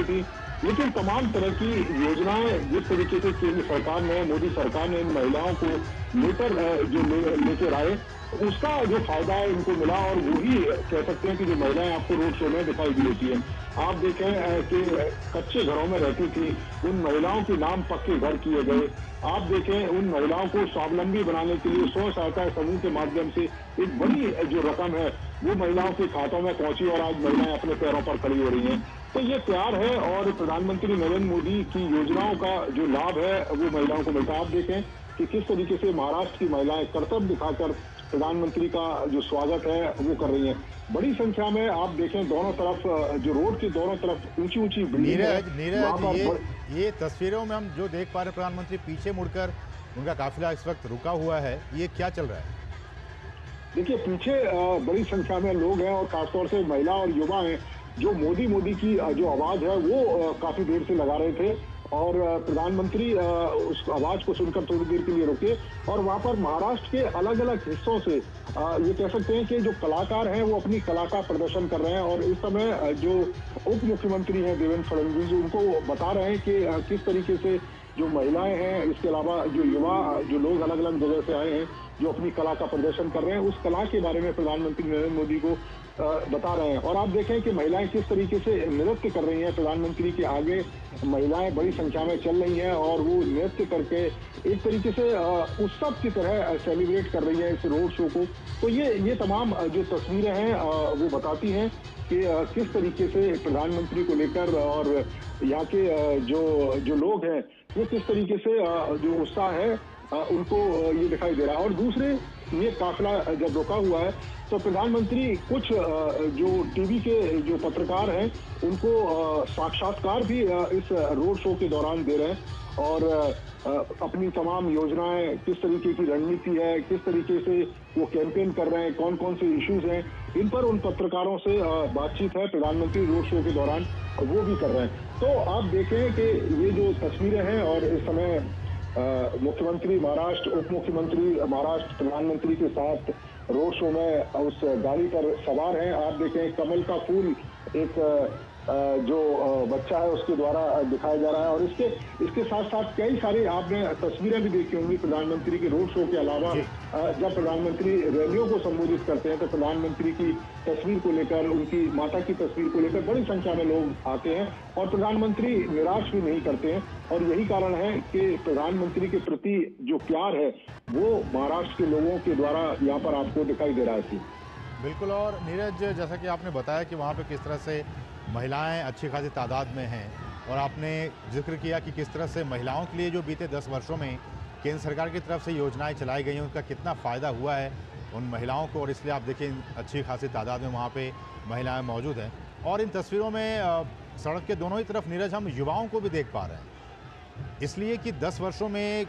नहीं थी, लेकिन तमाम तरह की योजनाएं जिस तरीके से केंद्र सरकार ने, मोदी सरकार ने इन महिलाओं को लेकर लेकर आए, उसका जो फायदा है इनको मिला। और वही कह सकते हैं कि जो महिलाएं आपको रोड शो में दिखाई दी देती हैं। आप देखें कि कच्चे घरों में रहती थी, उन महिलाओं के नाम पक्के घर किए गए। आप देखें उन महिलाओं को स्वावलंबी बनाने के लिए स्व सहायता समूह के माध्यम से एक बड़ी जो रकम है वो महिलाओं के खातों में पहुंची और आज महिलाएं अपने पैरों पर खड़ी हो रही हैं। तो ये प्यार है और प्रधानमंत्री नरेंद्र मोदी की योजनाओं का जो लाभ है वो महिलाओं को मिलता है। आप देखें कि किस तरीके से महाराष्ट्र की महिलाएं कर्तव्य दिखाकर प्रधानमंत्री का जो स्वागत है वो कर रही हैं। बड़ी संख्या में आप देखें दोनों तरफ जो रोड के दोनों तरफ ऊंची ऊंची बिल्डिंग है, नीरज वहां नीरज पर ये तस्वीरों में हम जो देख पा रहे हैं, प्रधानमंत्री पीछे मुड़कर उनका काफिला इस वक्त रुका हुआ है, ये क्या चल रहा है? देखिए पीछे बड़ी संख्या में लोग हैं और खासतौर से महिला और युवा हैं जो मोदी मोदी की जो आवाज है वो काफी देर से लगा रहे थे। और प्रधानमंत्री उस आवाज को सुनकर थोड़ी देर के लिए रुके और वहां पर महाराष्ट्र के अलग अलग हिस्सों से ये कह सकते हैं कि जो कलाकार हैं वो अपनी कला का प्रदर्शन कर रहे हैं। और इस समय जो उप मुख्यमंत्री हैं देवेंद्र फडणवीस, उनको बता रहे हैं कि किस तरीके से जो महिलाएं हैं, इसके अलावा जो युवा जो लोग अलग अलग जगह से आए हैं जो अपनी कला का प्रदर्शन कर रहे हैं, उस कला के बारे में प्रधानमंत्री नरेंद्र मोदी को बता रहे हैं। और आप देखें कि महिलाएं किस तरीके से नृत्य कर रही हैं, प्रधानमंत्री के आगे महिलाएं बड़ी संख्या में चल रही हैं और वो नृत्य करके एक तरीके से उत्सव की तरह सेलिब्रेट कर रही हैं इस रोड शो को। तो ये तमाम जो तस्वीरें हैं वो बताती हैं कि किस तरीके से प्रधानमंत्री को लेकर और यहाँ के जो लोग हैं वो किस तरीके से जो उत्साह है उनको ये दिखाई दे रहा है। और दूसरे ये काफिला जब रुका हुआ है तो प्रधानमंत्री कुछ जो टीवी के जो पत्रकार हैं उनको साक्षात्कार भी इस रोड शो के दौरान दे रहे हैं और अपनी तमाम योजनाएं, किस तरीके की रणनीति है, किस तरीके से वो कैंपेन कर रहे हैं, कौन कौन से इश्यूज हैं, इन पर उन पत्रकारों से बातचीत है प्रधानमंत्री रोड शो के दौरान वो भी कर रहे हैं। तो आप देखें कि ये जो तस्वीरें हैं और इस समय मुख्यमंत्री महाराष्ट्र, उप मुख्यमंत्री महाराष्ट्र प्रधानमंत्री के साथ रोड शो में उस गाड़ी पर सवार हैं। आप देखें कमल का फूल एक जो बच्चा है उसके द्वारा दिखाया जा रहा है। और इसके साथ साथ कई सारी आपने तस्वीरें भी देखी होंगी प्रधानमंत्री के रोड शो के अलावा। जब प्रधानमंत्री रैलियों को संबोधित करते हैं तो प्रधानमंत्री की तस्वीर को लेकर, उनकी माता की तस्वीर को लेकर बड़ी संख्या में लोग आते हैं और प्रधानमंत्री निराश भी नहीं करते हैं। और यही कारण है कि प्रधानमंत्री के प्रति जो प्यार है वो महाराष्ट्र के लोगों के द्वारा यहाँ पर आपको दिखाई दे रहा है। बिल्कुल। और नीरज, जैसा कि आपने बताया कि वहाँ पे किस तरह से महिलाएं अच्छी खासी तादाद में हैं और आपने जिक्र किया कि किस तरह से महिलाओं के लिए जो बीते 10 वर्षों में केंद्र सरकार की तरफ से योजनाएं चलाई गई हैं उनका कितना फ़ायदा हुआ है उन महिलाओं को। और इसलिए आप देखिए अच्छी खासी तादाद में वहाँ पे महिलाएं मौजूद हैं। और इन तस्वीरों में सड़क के दोनों ही तरफ नीरज हम युवाओं को भी देख पा रहे हैं, इसलिए कि 10 वर्षों में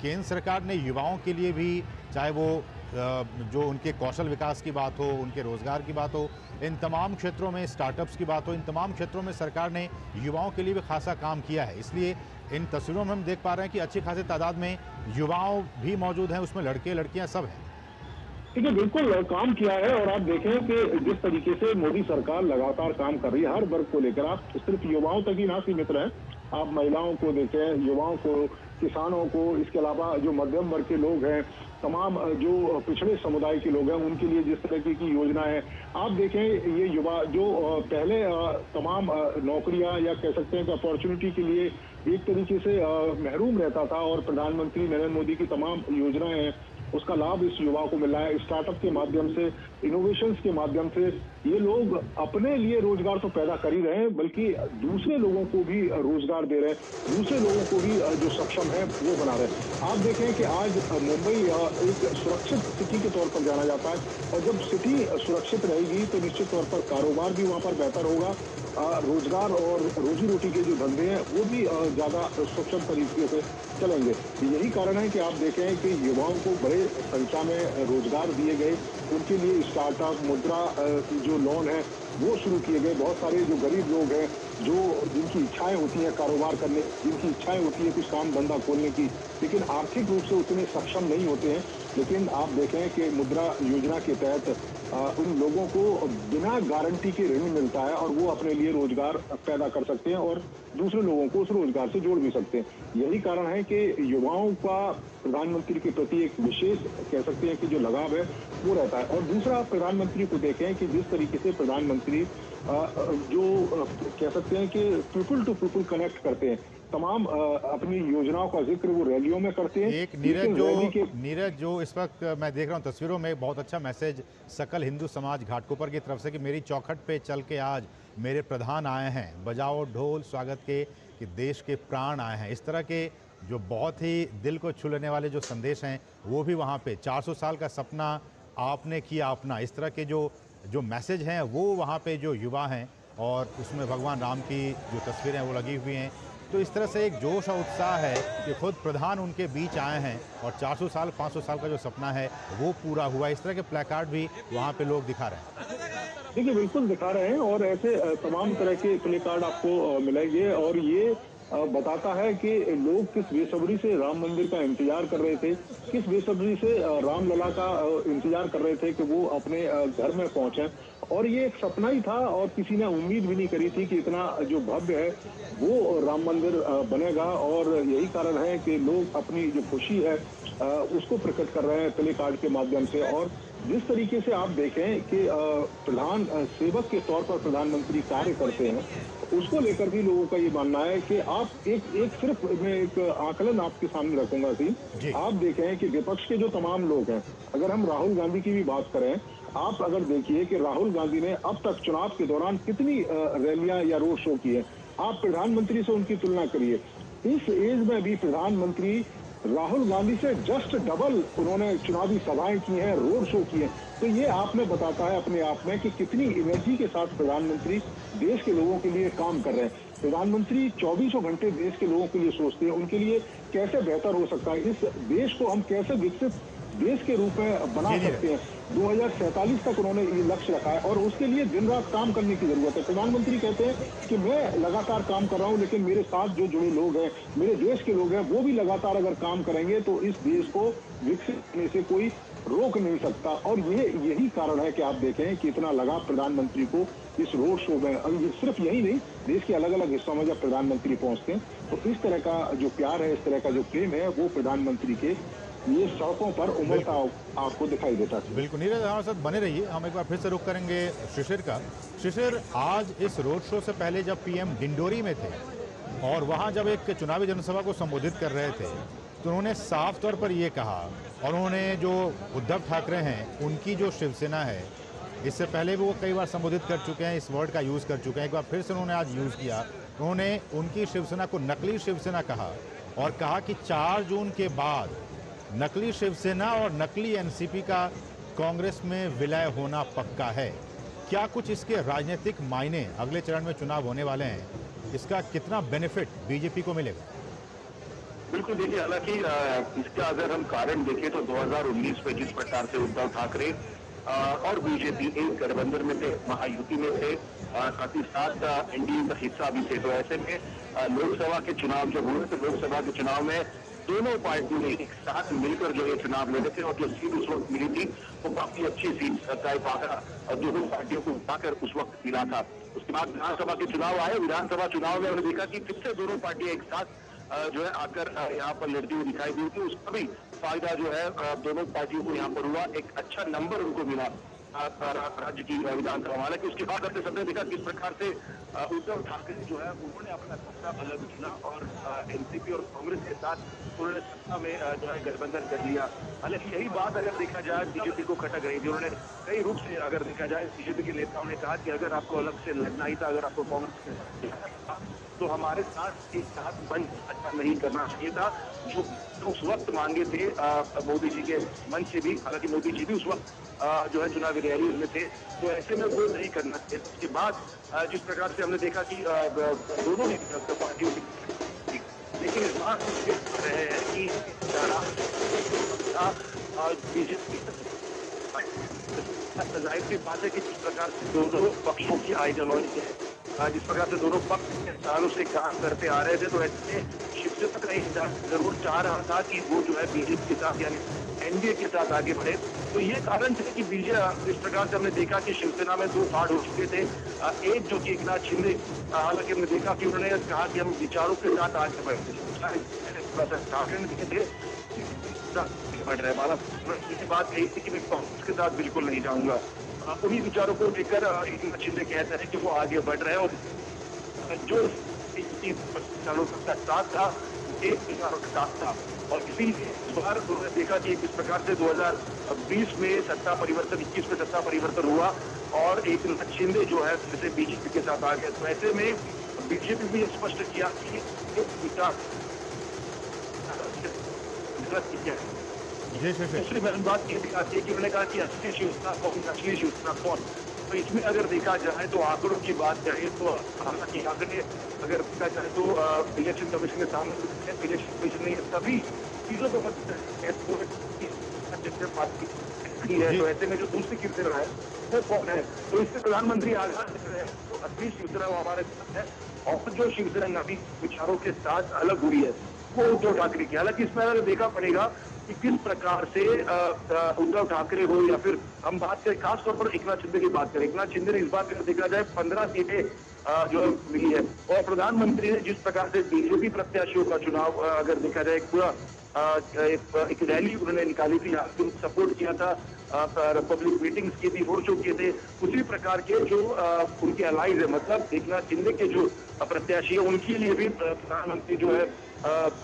केंद्र सरकार ने युवाओं के लिए भी, चाहे वो जो उनके कौशल विकास की बात हो, उनके रोज़गार की बात हो, इन तमाम क्षेत्रों में स्टार्टअप्स की बात हो, इन तमाम क्षेत्रों में सरकार ने युवाओं के लिए भी खासा काम किया है। इसलिए इन तस्वीरों में हम देख पा रहे हैं कि अच्छी खासी तादाद में युवाओं भी मौजूद हैं, उसमें लड़के लड़कियां सब हैं। ठीक है, बिल्कुल काम किया है। और आप देखें कि जिस तरीके से मोदी सरकार लगातार काम कर रही है हर वर्ग को लेकर, आप सिर्फ युवाओं तक ही ना सीमित रहे, आप महिलाओं को देखें, युवाओं को, किसानों को, इसके अलावा जो मध्यम वर्ग के लोग हैं, तमाम जो पिछड़े समुदाय के लोग हैं उनके लिए जिस तरह की योजना है। आप देखें ये युवा जो पहले तमाम नौकरियां या कह सकते हैं कि अपॉर्चुनिटी के लिए एक तरीके से महरूम रहता था और प्रधानमंत्री नरेंद्र मोदी की तमाम योजनाएं हैं उसका लाभ इस युवा को मिल रहा है। स्टार्टअप के माध्यम से, इनोवेशंस के माध्यम से ये लोग अपने लिए रोजगार तो पैदा कर ही रहे हैं बल्कि दूसरे लोगों को भी रोजगार दे रहे हैं, दूसरे लोगों को भी जो सक्षम है वो बना रहे हैं। आप देखें कि आज मुंबई एक सुरक्षित सिटी के तौर पर जाना जाता है और जब सिटी सुरक्षित रहेगी तो निश्चित तौर पर कारोबार भी वहाँ पर बेहतर होगा, रोजगार और रोजी रोटी के जो धंधे हैं वो भी ज्यादा सक्षम तरीके से चलेंगे। यही कारण है कि आप देखें कि युवाओं को बड़े संख्या में रोजगार दिए गए, उनके लिए स्टार्टअप, मुद्रा जो लोन है वो शुरू किए गए। बहुत सारे जो गरीब लोग हैं जो जिनकी इच्छाएं होती हैं कारोबार करने, जिनकी इच्छाएं होती है कुछ काम धंधा खोलने की, लेकिन आर्थिक रूप से उतने सक्षम नहीं होते हैं, लेकिन आप देखें कि मुद्रा योजना के तहत उन लोगों को बिना गारंटी के ऋण मिलता है और वो अपने लिए रोजगार पैदा कर सकते हैं और दूसरे लोगों को उस रोजगार से जोड़ भी सकते हैं। यही कारण है कि युवाओं का प्रधानमंत्री के प्रति एक विशेष कह सकते हैं कि जो लगाव है वो रहता है। और दूसरा, आप प्रधानमंत्री को देखें कि जिस तरीके से प्रधानमंत्री जो कह सकते हैं कि पीपल टू पीपल कनेक्ट करते हैं, तमाम अपनी योजनाओं का जिक्र वो रैलियों में करते हैं। एक नीरज जो इस वक्त मैं देख रहा हूँ तस्वीरों में, बहुत अच्छा मैसेज सकल हिंदू समाज घाटकोपर की तरफ से कि मेरी चौखट पे चल के आज मेरे प्रधान आए हैं, बजाओ ढोल स्वागत के कि देश के प्राण आए हैं। इस तरह के जो बहुत ही दिल को छू लेने वाले जो संदेश हैं वो भी वहाँ पे 400 साल का सपना आपने किया अपना, इस तरह के जो मैसेज हैं वो वहाँ पे जो युवा हैं और उसमें भगवान राम की जो तस्वीरें वो लगी हुई हैं। तो इस तरह से एक जोश और उत्साह है कि खुद प्रधान उनके बीच आए हैं और 400 साल 500 साल का जो सपना है वो पूरा हुआ। इस तरह के प्लेकार्ड भी वहाँ पे लोग दिखा रहे हैं। देखिए, बिल्कुल दिखा रहे हैं और ऐसे तमाम तरह के प्लेकार्ड आपको मिलेंगे और ये बताता है कि लोग किस बेसब्री से राम मंदिर का इंतजार कर रहे थे, किस बेसब्री से रामलला का इंतजार कर रहे थे कि वो अपने घर में पहुंचे। और ये एक सपना ही था और किसी ने उम्मीद भी नहीं करी थी कि इतना जो भव्य है वो राम मंदिर बनेगा। और यही कारण है कि लोग अपनी जो खुशी है उसको प्रकट कर रहे हैं प्ले कार्ड के माध्यम से। और जिस तरीके से आप देखें कि प्रधान सेवक के तौर पर प्रधानमंत्री कार्य करते हैं, उसको लेकर भी लोगों का ये मानना है कि आप एक सिर्फ मैं एक आकलन आपके सामने रखूंगा कि आप देखें कि विपक्ष के जो तमाम लोग हैं, अगर हम राहुल गांधी की भी बात करें, आप अगर देखिए कि राहुल गांधी ने अब तक चुनाव के दौरान कितनी रैलियां या रोड शो किए, आप प्रधानमंत्री से उनकी तुलना करिए। इस एज में भी प्रधानमंत्री राहुल गांधी से जस्ट डबल उन्होंने चुनावी सभाएं की हैं, रोड शो किए। तो ये आप में बताता है अपने आप में कि कितनी एनर्जी के साथ प्रधानमंत्री देश के लोगों के लिए काम कर रहे हैं। प्रधानमंत्री 24 घंटे देश के लोगों के लिए सोचते हैं, उनके लिए कैसे बेहतर हो सकता है, इस देश को हम कैसे विकसित देश के रूप में बना सकते हैं। 2047 तक उन्होंने ये लक्ष्य रखा है और उसके लिए दिन रात काम करने की जरूरत है। प्रधानमंत्री कहते हैं कि मैं लगातार काम कर रहा हूं, लेकिन मेरे साथ जो जुड़े लोग हैं, मेरे देश के लोग हैं, वो भी लगातार अगर काम करेंगे तो इस देश को विकसित करने से कोई रोक नहीं सकता। और यही कारण है कि आप देखें कि इतना लगाव प्रधानमंत्री को इस रोड शो में। अब ये सिर्फ यही नहीं, देश के अलग अलग हिस्सों में जब प्रधानमंत्री पहुंचते हैं तो इस तरह का जो प्यार है, इस तरह का जो प्रेम है, वो प्रधानमंत्री के ये सड़कों पर उमड़ता आपको दिखाई देता है। बिल्कुल नीरज, हमारे साथ बने रहिए। हम एक बार फिर से रुक करेंगे शिशिर का। शिशिर, आज इस रोड शो से पहले जब पीएम डिंडोरी में थे और वहां जब एक चुनावी जनसभा को संबोधित कर रहे थे तो उन्होंने साफ तौर पर ये कहा, और उन्होंने जो उद्धव ठाकरे हैं उनकी जो शिवसेना है, इससे पहले भी वो कई बार संबोधित कर चुके हैं, इस वर्ड का यूज़ कर चुके हैं, एक बार फिर से उन्होंने आज यूज़ किया। उन्होंने उनकी शिवसेना को नकली शिवसेना कहा और कहा कि 4 जून के बाद नकली शिवसेना और नकली एनसीपी का कांग्रेस में विलय होना पक्का है। क्या कुछ इसके राजनीतिक मायने, अगले चरण में चुनाव होने वाले हैं, इसका कितना बेनिफिट बीजेपी को मिलेगा? बिल्कुल, देखिए, हालांकि इसका अगर हम कारण देखें तो 2019 में जिस प्रकार से उद्धव ठाकरे और बीजेपी एक गठबंधन में थे, महायुति में थे, साथ ही साथ एनडीए का हिस्सा भी थे, तो ऐसे में लोकसभा के चुनाव जब हुए तो लोकसभा के चुनाव में दोनों पार्टियों ने एक साथ मिलकर जो ये चुनाव लड़े थे और जो सीट उस वक्त मिली थी वो काफी अच्छी सीट और दोनों पार्टियों को उठाकर उस वक्त मिला था। उसके बाद विधानसभा के चुनाव आए। विधानसभा चुनाव में हमने देखा कि फिर से दोनों पार्टियां एक साथ जो है आकर यहाँ पर लड़ती हुई दिखाई दी थी। उसका भी फायदा जो है दोनों पार्टियों को यहाँ पर हुआ, एक अच्छा नंबर उनको मिला राज्य की विधानसभा। हालांकि उसके बाद अपने सबने देखा किस प्रकार से उद्धव ठाकरे जो है उन्होंने अपना सत्ता अलग चुना और एनसीपी और कांग्रेस के साथ उन्होंने सत्ता में जो है गठबंधन कर लिया। हालांकि यही बात अगर देखा जाए बीजेपी को खटक रही थी। उन्होंने कई रूप से अगर देखा जाए बीजेपी के नेताओं ने कहा कि अगर आपको अलग से लड़ना ही था, अगर आपको कांग्रेस तो हमारे साथ एक साथ मंच अच्छा नहीं करना चाहिए था, जो उस वक्त मांगे थे मोदी जी के मंच से भी। हालांकि मोदी जी भी उस वक्त जो है चुनावी रैली में थे, तो ऐसे में वो नहीं करना चाहिए। उसके बाद जिस प्रकार से हमने देखा कि दोनों ही पार्टियों की, लेकिन इस बात रहे हैं कि बीजेपी जाहिर सी बात है कि जिस प्रकार से दोनों पक्षों की आइडियोलॉजी है, जिस प्रकार से दोनों पक्ष सालों से काम करते आ रहे थे, तो ऐसे शिवसेना का जरूर चाह रहा था कि वो जो है बीजेपी के साथ यानी एनडीए के साथ आगे बढ़े। तो ये कारण है कि बीजेपी इस प्रकार से हमने देखा कि शिवसेना में दो फाड़ हो चुके थे। एक जो कि एकनाथ शिंदे, हालांकि हमने देखा कि उन्होंने कहा कि हम विचारों के साथ आगे बढ़ते बढ़ रहे हैं। बात कही थी कि मैं कांग्रेस के साथ बिल्कुल नहीं जाऊंगा। उन्हीं विचारों को लेकर एकनाथ शिंदे कहते हैं कि वो आगे बढ़ रहे हैं और जो विचारों का साथ था एक विचारों के साथ था। और इसीलिए इस बार उन्होंने देखा कि किस प्रकार से 2020 में सत्ता परिवर्तन, 21 में सत्ता परिवर्तन हुआ और एकनाथ शिंदे जो है फिर से बीजेपी के साथ आ गए। तो ऐसे में बीजेपी भी स्पष्ट किया कि विचार दूसरी बात ये भी आती है कि उन्होंने कहा कि असली शिवसेना कौन, असली शिवसेना कौन। तो इसमें अगर देखा जाए तो आंकड़ों की बात करें तो हालांकि आंकड़े अगर देखा जाए तो इलेक्शन कमीशन के सामने इलेक्शन कमीशन ने सभी चीजों को है। तो ऐसे में जो दूसरी शिवसेना है वो कौन है? तो इससे प्रधानमंत्री आगाज है तो असली शिवसेना वो हमारे साथ है। और जो शिवसेना नवी विचारों के साथ अलग हुई है वो उद्धव ठाकरे की। हालांकि इसमें अगर देखा पड़ेगा कि किस प्रकार से उद्धव ठाकरे हो या फिर हम बात करें खासतौर पर एकनाथ शिंदे की बात करें, एकनाथ शिंदे ने इस बार देखा जाए 15 सीटें जो मिली है। और प्रधानमंत्री ने जिस प्रकार से बीजेपी प्रत्याशियों का चुनाव अगर देखा जाए पूरा एक रैली उन्होंने निकाली थी, सपोर्ट किया था, पब्लिक मीटिंग्स की थी, रोड शो किए थे, उसी प्रकार के जो उनके अलाइज है, मतलब एकनाथ शिंदे के जो प्रत्याशी है उनके लिए भी प्रधानमंत्री जो है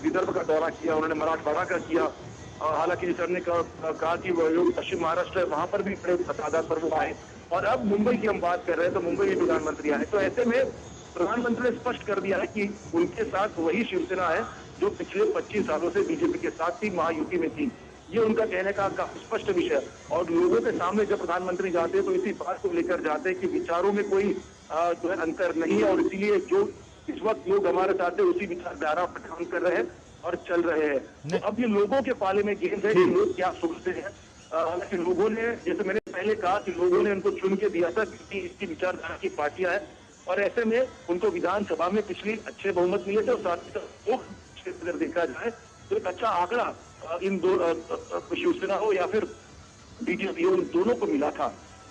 विदर्भ का दौरा किया, उन्होंने मराठवाड़ा का किया। हालांकि सर ने कहा कि वो जो पश्चिम महाराष्ट्र है वहां पर भी बड़े तादाद पर वो आए। और अब मुंबई की हम बात कर रहे हैं तो मुंबई में प्रधानमंत्री आए। तो ऐसे में प्रधानमंत्री ने स्पष्ट कर दिया है कि उनके साथ वही शिवसेना है जो पिछले 25 सालों से बीजेपी के साथ थी, महायुति में थी। ये उनका कहने का काफी स्पष्ट विषय। और लोगों के सामने जब प्रधानमंत्री जाते हैं तो इसी बात को लेकर जाते हैं कि विचारों में कोई जो है अंतर नहीं है और इसीलिए जो इस वक्त लोग हमारे साथ है उसी विचारधारा पर काम कर रहे हैं और चल रहे हैं। तो अब ये लोगों के पाले में गेंद है कि लोग क्या सोचते हैं। हालांकि लोगों ने, जैसे मैंने पहले कहा कि लोगों ने उनको चुन के दिया था क्योंकि इसकी विचारधारा की पार्टियां हैं और ऐसे में उनको विधानसभा में पिछली अच्छे बहुमत मिले थे और साथ ही साथ अगर देखा जाए तो एक अच्छा आंकड़ा इन दो शिवसेना हो या फिर बीजेपी हो, उन दोनों को मिला था।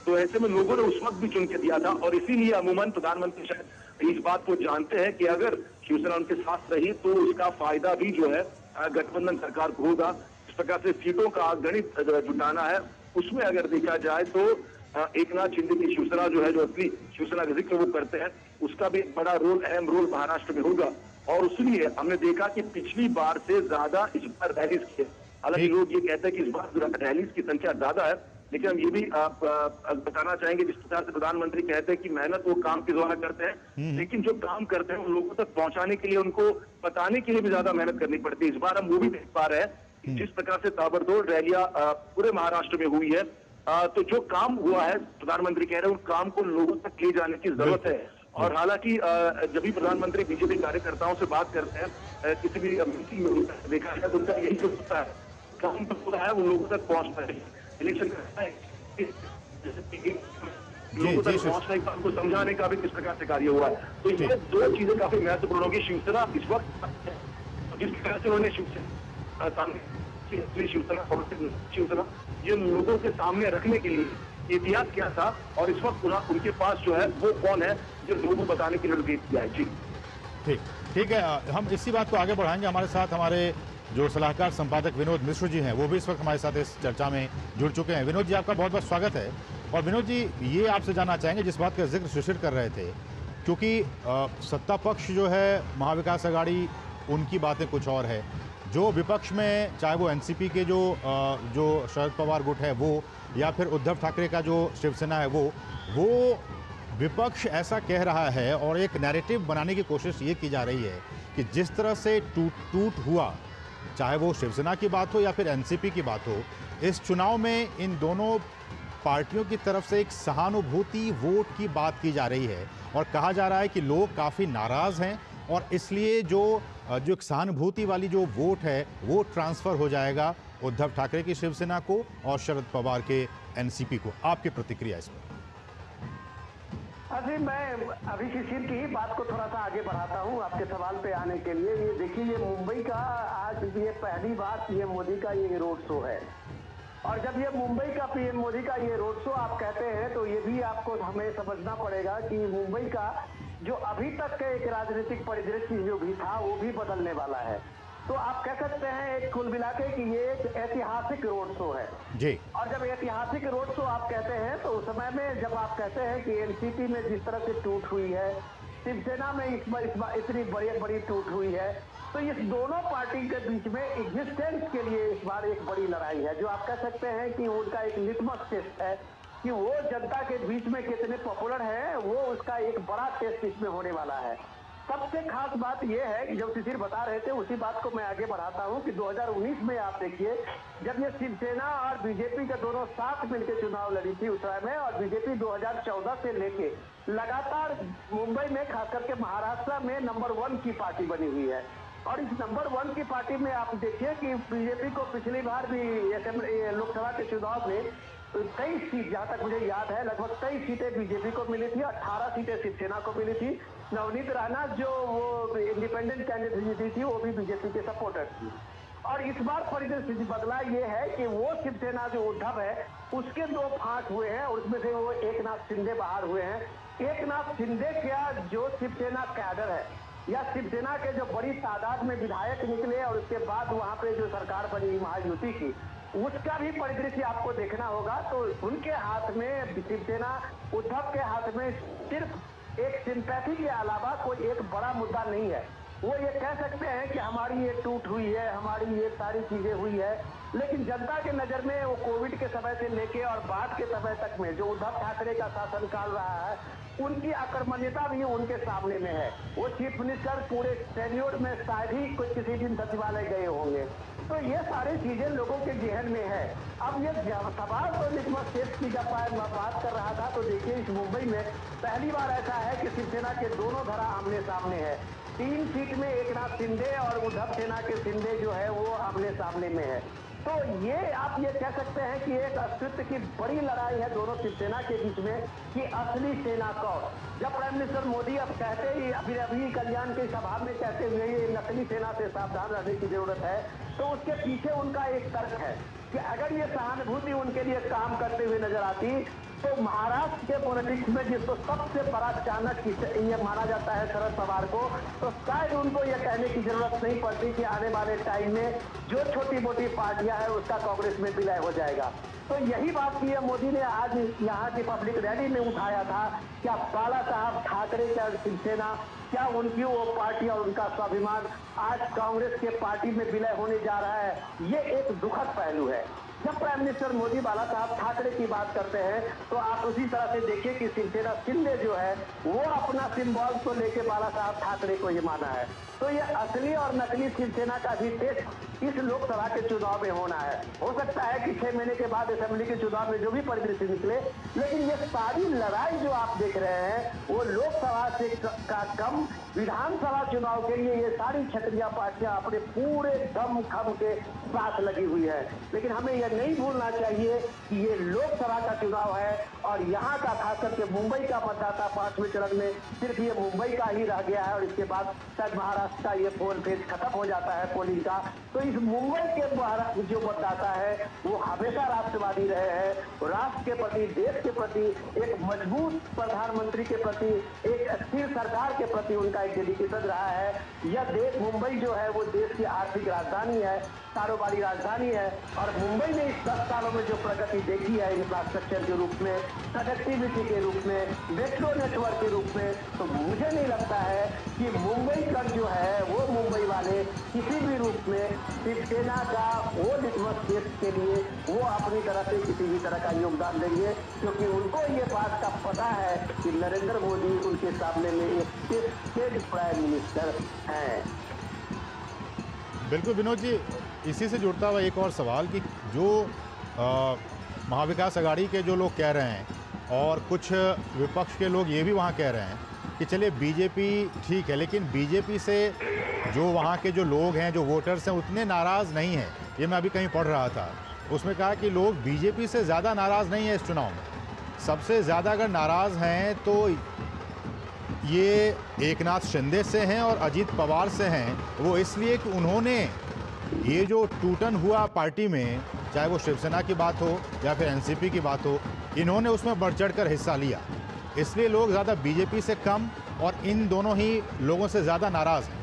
तो ऐसे में लोगों ने उस वक्त भी चुन के दिया था और इसीलिए अमूमन प्रधानमंत्री शायद इस बात को जानते हैं कि अगर शिवसेना उनके साथ रही तो उसका फायदा भी जो है गठबंधन सरकार को होगा। इस प्रकार से सीटों का गणित जुटाना है, उसमें अगर देखा जाए तो एकनाथ शिंदे की शिवसेना जो है, जो असली शिवसेना का जिक्र वो करते हैं, उसका भी एक बड़ा रोल, अहम रोल महाराष्ट्र में होगा। और इसलिए हमने देखा कि पिछली बार से ज्यादा इस बार रैलीज की। हालांकि लोग ये कहते हैं कि इस बार रैलीज की संख्या ज्यादा है, लेकिन हम ये भी बताना चाहेंगे जिस प्रकार से प्रधानमंत्री कहते हैं कि मेहनत वो काम के द्वारा करते हैं, लेकिन जो काम करते हैं वो लोगों तक पहुंचाने के लिए, उनको बताने के लिए भी ज्यादा मेहनत करनी पड़ती है। इस बार हम वो भी देख पा रहे हैं कि जिस प्रकार से ताबड़तोड़ रैलियां पूरे महाराष्ट्र में हुई है, तो जो काम हुआ है प्रधानमंत्री कह रहे हैं उन काम को लोगों तक ले जाने की जरूरत है। और हालांकि जब भी प्रधानमंत्री बीजेपी कार्यकर्ताओं से बात करते हैं किसी भी मीटिंग में देखा है तो उनका यही जो होता है, काम तो पूरा है वो लोगों तक पहुंचता है। इलेक्शन करता है लोगों तक पहुंचने का, उनको समझाने का भी किस प्रकार से कार्य हुआ है। तो ये दो चीजें काफी महत्वपूर्ण होगी। शिवसेना इस वक्त जिस प्रकार से उन्होंने शिवसेना ये लोगों के सामने रखने के लिए इतिहास क्या था और इस वक्त उनके पास जो है वो कौन है जो लोगों को बताने के लिए निर्देश दिया है। जी ठीक है, हम इसी बात को आगे बढ़ाएंगे। हमारे साथ हमारे जो सलाहकार संपादक विनोद मिश्र जी हैं वो भी इस वक्त हमारे साथ इस चर्चा में जुड़ चुके हैं। विनोद जी, आपका बहुत बहुत स्वागत है। और विनोद जी, ये आपसे जानना चाहेंगे जिस बात का जिक्र शिशिर कर रहे थे, क्योंकि सत्ता पक्ष जो है महाविकास अघाड़ी, उनकी बातें कुछ और है, जो विपक्ष में चाहे वो एनसीपी के जो शरद पवार गुट है वो, या फिर उद्धव ठाकरे का जो शिवसेना है वो विपक्ष ऐसा कह रहा है और एक नैरेटिव बनाने की कोशिश ये की जा रही है कि जिस तरह से टूट हुआ, चाहे वो शिवसेना की बात हो या फिर एनसीपी की बात हो, इस चुनाव में इन दोनों पार्टियों की तरफ से एक सहानुभूति वोट की बात की जा रही है और कहा जा रहा है कि लोग काफ़ी नाराज़ हैं और इसलिए जो एक सहानुभूति वाली जो वोट है वो ट्रांसफ़र हो जाएगा उद्धव ठाकरे की शिवसेना को और शरद पवार के एनसीपी को। आपकी प्रतिक्रिया इस पर? अभी मैं अभी शिशिर की ही बात को थोड़ा सा आगे बढ़ाता हूँ आपके सवाल पे आने के लिए। ये देखिए, ये मुंबई का आज ये पहली बार पीएम मोदी का ये रोड शो है और जब ये मुंबई का पीएम मोदी का ये रोड शो आप कहते हैं, तो ये भी आपको हमें समझना पड़ेगा कि मुंबई का जो अभी तक का एक राजनीतिक परिदृश्य जो भी था वो भी बदलने वाला है। तो आप कह सकते हैं एक कुल मिला के कि ये एक ऐतिहासिक रोड शो है जी। और जब ऐतिहासिक रोड शो आप कहते हैं तो उस समय में जब आप कहते हैं कि एनसीपी में जिस तरह से टूट हुई है, शिवसेना में इस बार इतनी बड़ी टूट हुई है, तो इस दोनों पार्टी के बीच में एग्जिस्टेंस के लिए इस बार एक बड़ी लड़ाई है, जो आप कह सकते हैं कि उनका एक लिटमस टेस्ट है कि वो जनता के बीच में कितने पॉपुलर है, वो उसका एक बड़ा टेस्ट इसमें होने वाला है। सबसे खास बात यह है कि जो शिशिर बता रहे थे उसी बात को मैं आगे बढ़ाता हूं कि 2019 में आप देखिए जब ये शिवसेना और बीजेपी के दोनों साथ मिलकर चुनाव लड़ी थी उस समय में, और बीजेपी 2014 से लेके लगातार मुंबई में खास करके महाराष्ट्र में नंबर 1 की पार्टी बनी हुई है। और इस नंबर 1 की पार्टी में आप देखिए कि बीजेपी को पिछली बार भी लोकसभा के चुनाव में 23 सीट, जहां तक मुझे याद है लगभग 23 सीटें बीजेपी को मिली थी, 18 सीटें शिवसेना को मिली थी। नवनीत राणा जो वो इंडिपेंडेंट कैंडिडेट जीती थी वो भी बीजेपी के सपोर्टर थी। और इस बार परिस्थिति बदला ये है कि वो शिवसेना जो उद्धव है उसके 2 फांक हुए हैं और उसमें से वो एकनाथ शिंदे बाहर हुए हैं। एकनाथ शिंदे क्या जो शिवसेना कैडर है या शिवसेना के जो बड़ी तादाद में विधायक निकले और उसके बाद वहां पे जो सरकार बनी महायुति की, उसका भी परिदृश्य आपको देखना होगा। तो उनके हाथ में शिवसेना उद्धव के हाथ में सिर्फ एक सिंपैथी के अलावा कोई एक बड़ा मुद्दा नहीं है। वो ये कह सकते हैं कि हमारी ये टूट हुई है, हमारी ये सारी चीजें हुई है, लेकिन जनता के नजर में वो कोविड के समय से लेके और बाद के समय तक में जो उद्धव ठाकरे का शासनकाल रहा है उनकी आक्रमण्यता भी उनके सामने में है। वो चीफ मिनिस्टर पूरे टेन्योर में शायद ही कोई किसी दिन सचिवालय गए होंगे। तो ये सारी चीजें लोगों के जहन में है। अब ये सवाल तो लिटमस टेस्ट की जब मैं बात कर रहा था तो देखिए इस मुंबई में पहली बार ऐसा है कि शिवसेना के दोनों धड़ा आमने सामने है। 3 सीट में एकनाथ शिंदे और उद्धव सेना के शिंदे जो है वो आमने सामने में है। तो ये आप ये कह सकते हैं कि एक अस्तित्व की बड़ी लड़ाई है दोनों शिवसेना के बीच में कि असली सेना कौन। जब प्राइम मिनिस्टर मोदी अब कहते ही अभी कल्याण की सभा में कहते हुए ये नकली सेना से सावधान रहने की जरूरत है, तो उसके पीछे उनका एक तर्क है कि अगर ये सहानुभूति उनके लिए काम करते हुए नजर आती तो महाराष्ट्र के पॉलिटिक्स में जिसको सबसे बड़ा चाणक्य ये माना जाता है शरद पवार को, तो शायद उनको ये कहने की जरूरत नहीं पड़ती कि आने वाले टाइम में जो छोटी मोटी पार्टियां हैं उसका कांग्रेस में विलय हो जाएगा। तो यही बात पीएम मोदी ने आज यहाँ की पब्लिक रैली में उठाया था। क्या बाला साहब ठाकरे का शिवसेना, क्या उनकी वो पार्टी और उनका स्वाभिमान आज कांग्रेस के पार्टी में विलय होने जा रहा है, ये एक दुखद पहलू है। जब प्राइम मिनिस्टर मोदी बाला साहब ठाकरे की बात करते हैं तो आप उसी तरह से देखिए कि शिवसेना शिंदे जो है वो अपना सिंबल को लेके बाला साहब ठाकरे को ये माना है। तो ये असली और नकली शिवसेना का भी टेस्ट इस लोकसभा के चुनाव में होना है। हो सकता है कि 6 महीने के बाद असेंबली के चुनाव में जो भी परिदृश्य निकले, लेकिन ये सारी लड़ाई जो आप देख रहे हैं वो लोकसभा से का कम विधानसभा चुनाव के लिए ये सारी क्षेत्रीय पार्टियां अपने पूरे दम खम के साथ लगी हुई है। लेकिन हमें यह नहीं भूलना चाहिए कि ये लोकसभा का चुनाव है और यहाँ का खास करके मुंबई का मतदाता 5वें चरण में सिर्फ ये मुंबई का ही रह गया है और इसके बाद शायद महाराष्ट्र का ये पोल फेज खत्म हो जाता है पोलिंग का। तो इस मुंबई के जो मतदाता है वो हमेशा राष्ट्रवादी रहे हैं, राष्ट्र के प्रति, देश के प्रति, एक मजबूत प्रधानमंत्री के प्रति, एक स्थिर सरकार के प्रति उनका एक डेडिकेशन रहा है। यह देश मुंबई जो है वो देश की आर्थिक राजधानी है, कारोबारी राजधानी है और मुंबई ने इस 10 सालों में जो प्रगति देखी है इंफ्रास्ट्रक्चर के रूप में, कनेक्टिविटी के रूप में, मेट्रो नेटवर्क के रूप में, तो मुझे नहीं लगता है कि मुंबई का जो है वो मुंबई वाले किसी भी रूप में शिवसेना का वो लिटमस टेस्ट के लिए वो अपनी तरफ से किसी भी तरह का योगदान देंगे, क्योंकि उनको ये बात का पता है कि नरेंद्र मोदी उनके सामने में एक स्टेट प्राइम मिनिस्टर हैं। बिल्कुल विनोद जी, इसी से जुड़ता हुआ एक और सवाल कि जो महाविकास अघाड़ी के जो लोग कह रहे हैं और कुछ विपक्ष के लोग ये भी वहाँ कह रहे हैं कि चलिए बीजेपी ठीक है, लेकिन बीजेपी से जो वहाँ के जो लोग हैं, जो वोटर्स हैं, उतने नाराज़ नहीं हैं। ये मैं अभी कहीं पढ़ रहा था, उसमें कहा कि लोग बीजेपी से ज़्यादा नाराज़ नहीं है इस चुनाव में। सबसे ज़्यादा अगर नाराज़ हैं तो ये एकनाथ शिंदे से हैं और अजीत पवार से हैं। वो इसलिए कि उन्होंने ये जो टूटन हुआ पार्टी में चाहे वो शिवसेना की बात हो या फिर एनसीपी की बात हो, इन्होंने उसमें बढ़ चढ़ कर हिस्सा लिया। इसलिए लोग ज़्यादा बीजेपी से कम और इन दोनों ही लोगों से ज़्यादा नाराज़ हैं।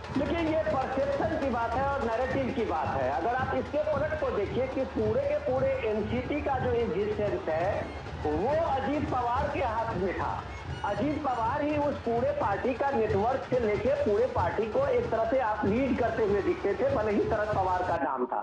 देखिए, ये परसेप्शन की बात है और नैरेटिव की बात है। अगर आप इसके पलट को देखिए कि पूरे के पूरे एनसीपी का जो एग्जिस्टेंस है वो अजीत पवार के हाथ में था। अजीत पवार ही उस पूरे पार्टी का नेटवर्क से लेके पूरे पार्टी को एक तरह से आप लीड करते हुए दिखते थे, भले ही शरद पवार का नाम था।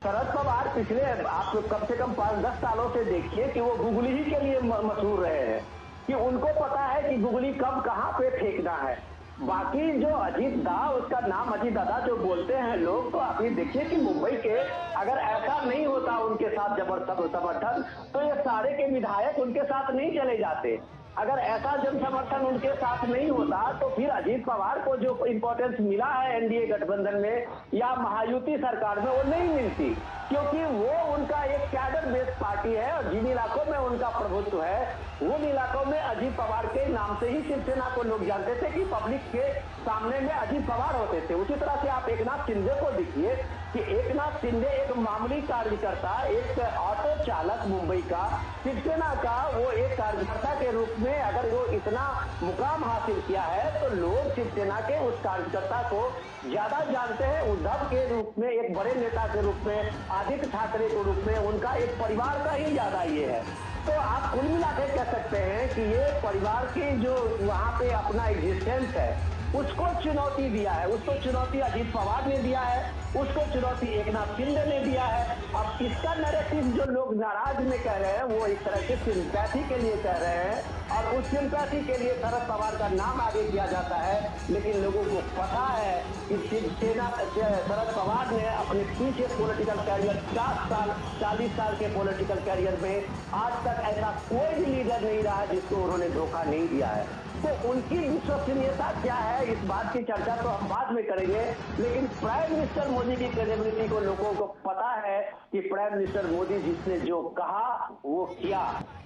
शरद पवार पिछले आप कम से कम 5-10 सालों से देखिए कि वो गुगली ही के लिए मशहूर रहे हैं, कि उनको पता है कि गुगली कब कहां पे फेंकना है। बाकी जो अजीत दा, उसका नाम अजीत दादा जो बोलते हैं लोग, तो आप ये देखिए कि मुंबई के अगर ऐसा नहीं होता उनके साथ जबरदस्त समर्थन, तो ये सारे के विधायक उनके साथ नहीं चले जाते। अगर ऐसा जन समर्थन उनके साथ नहीं होता तो फिर अजीत पवार को जो इंपॉर्टेंस मिला है एनडीए गठबंधन में या महायुति सरकार में, वो नहीं मिलती, क्योंकि वो उनका एक कैडर बेस्ड पार्टी है और जिन इलाकों में उनका प्रभुत्व है उन इलाकों में अजीत पवार के नाम से ही शिवसेना को लोग जानते थे कि पब्लिक के सामने में अजीत पवार होते थे। उसी तरह से आप एकनाथ शिंदे को देखिए कि एकनाथ शिंदे एक मामूली कार्यकर्ता, एक ऑटो चालक मुंबई का, शिवसेना का वो एक कार्यकर्ता के रूप में अगर वो इतना मुकाम हासिल किया है तो लोग शिवसेना के उस कार्यकर्ता को ज्यादा जानते हैं। उद्धव के रूप में, एक बड़े नेता के रूप में, आदित्य ठाकरे के रूप में, उनका एक परिवार का ही ज्यादा ये है। तो आप कुल मिला के कह सकते हैं कि ये परिवार की जो वहाँ पे अपना एग्जिस्टेंस है उसको चुनौती दिया है। उसको चुनौती अजीत पवार ने दिया है, उसको चुनौती एकनाथ शिंदे ने दिया है। अब इसका नैरेटिव जो लोग नाराज में कह रहे हैं वो एक तरह से सिंपैथी के लिए कह रहे हैं और उस सिंपैथी के लिए शरद पवार का नाम आगे किया जाता है। लेकिन लोगों को पता है कि शिवसेना शरद पवार ने अपने पीछे पॉलिटिकल कैरियर 40 साल के पॉलिटिकल कैरियर में आज तक ऐसा कोई भी लीडर नहीं रहा जिसको उन्होंने धोखा नहीं दिया है। तो उनकी विश्वसनीयता क्या है, इस बात की चर्चा तो हम बाद में करेंगे, लेकिन प्राइम मिनिस्टर मोदी की क्रेडिबिलिटी को लोगों को पता है कि प्राइम मिनिस्टर मोदी जिसने जो कहा वो किया।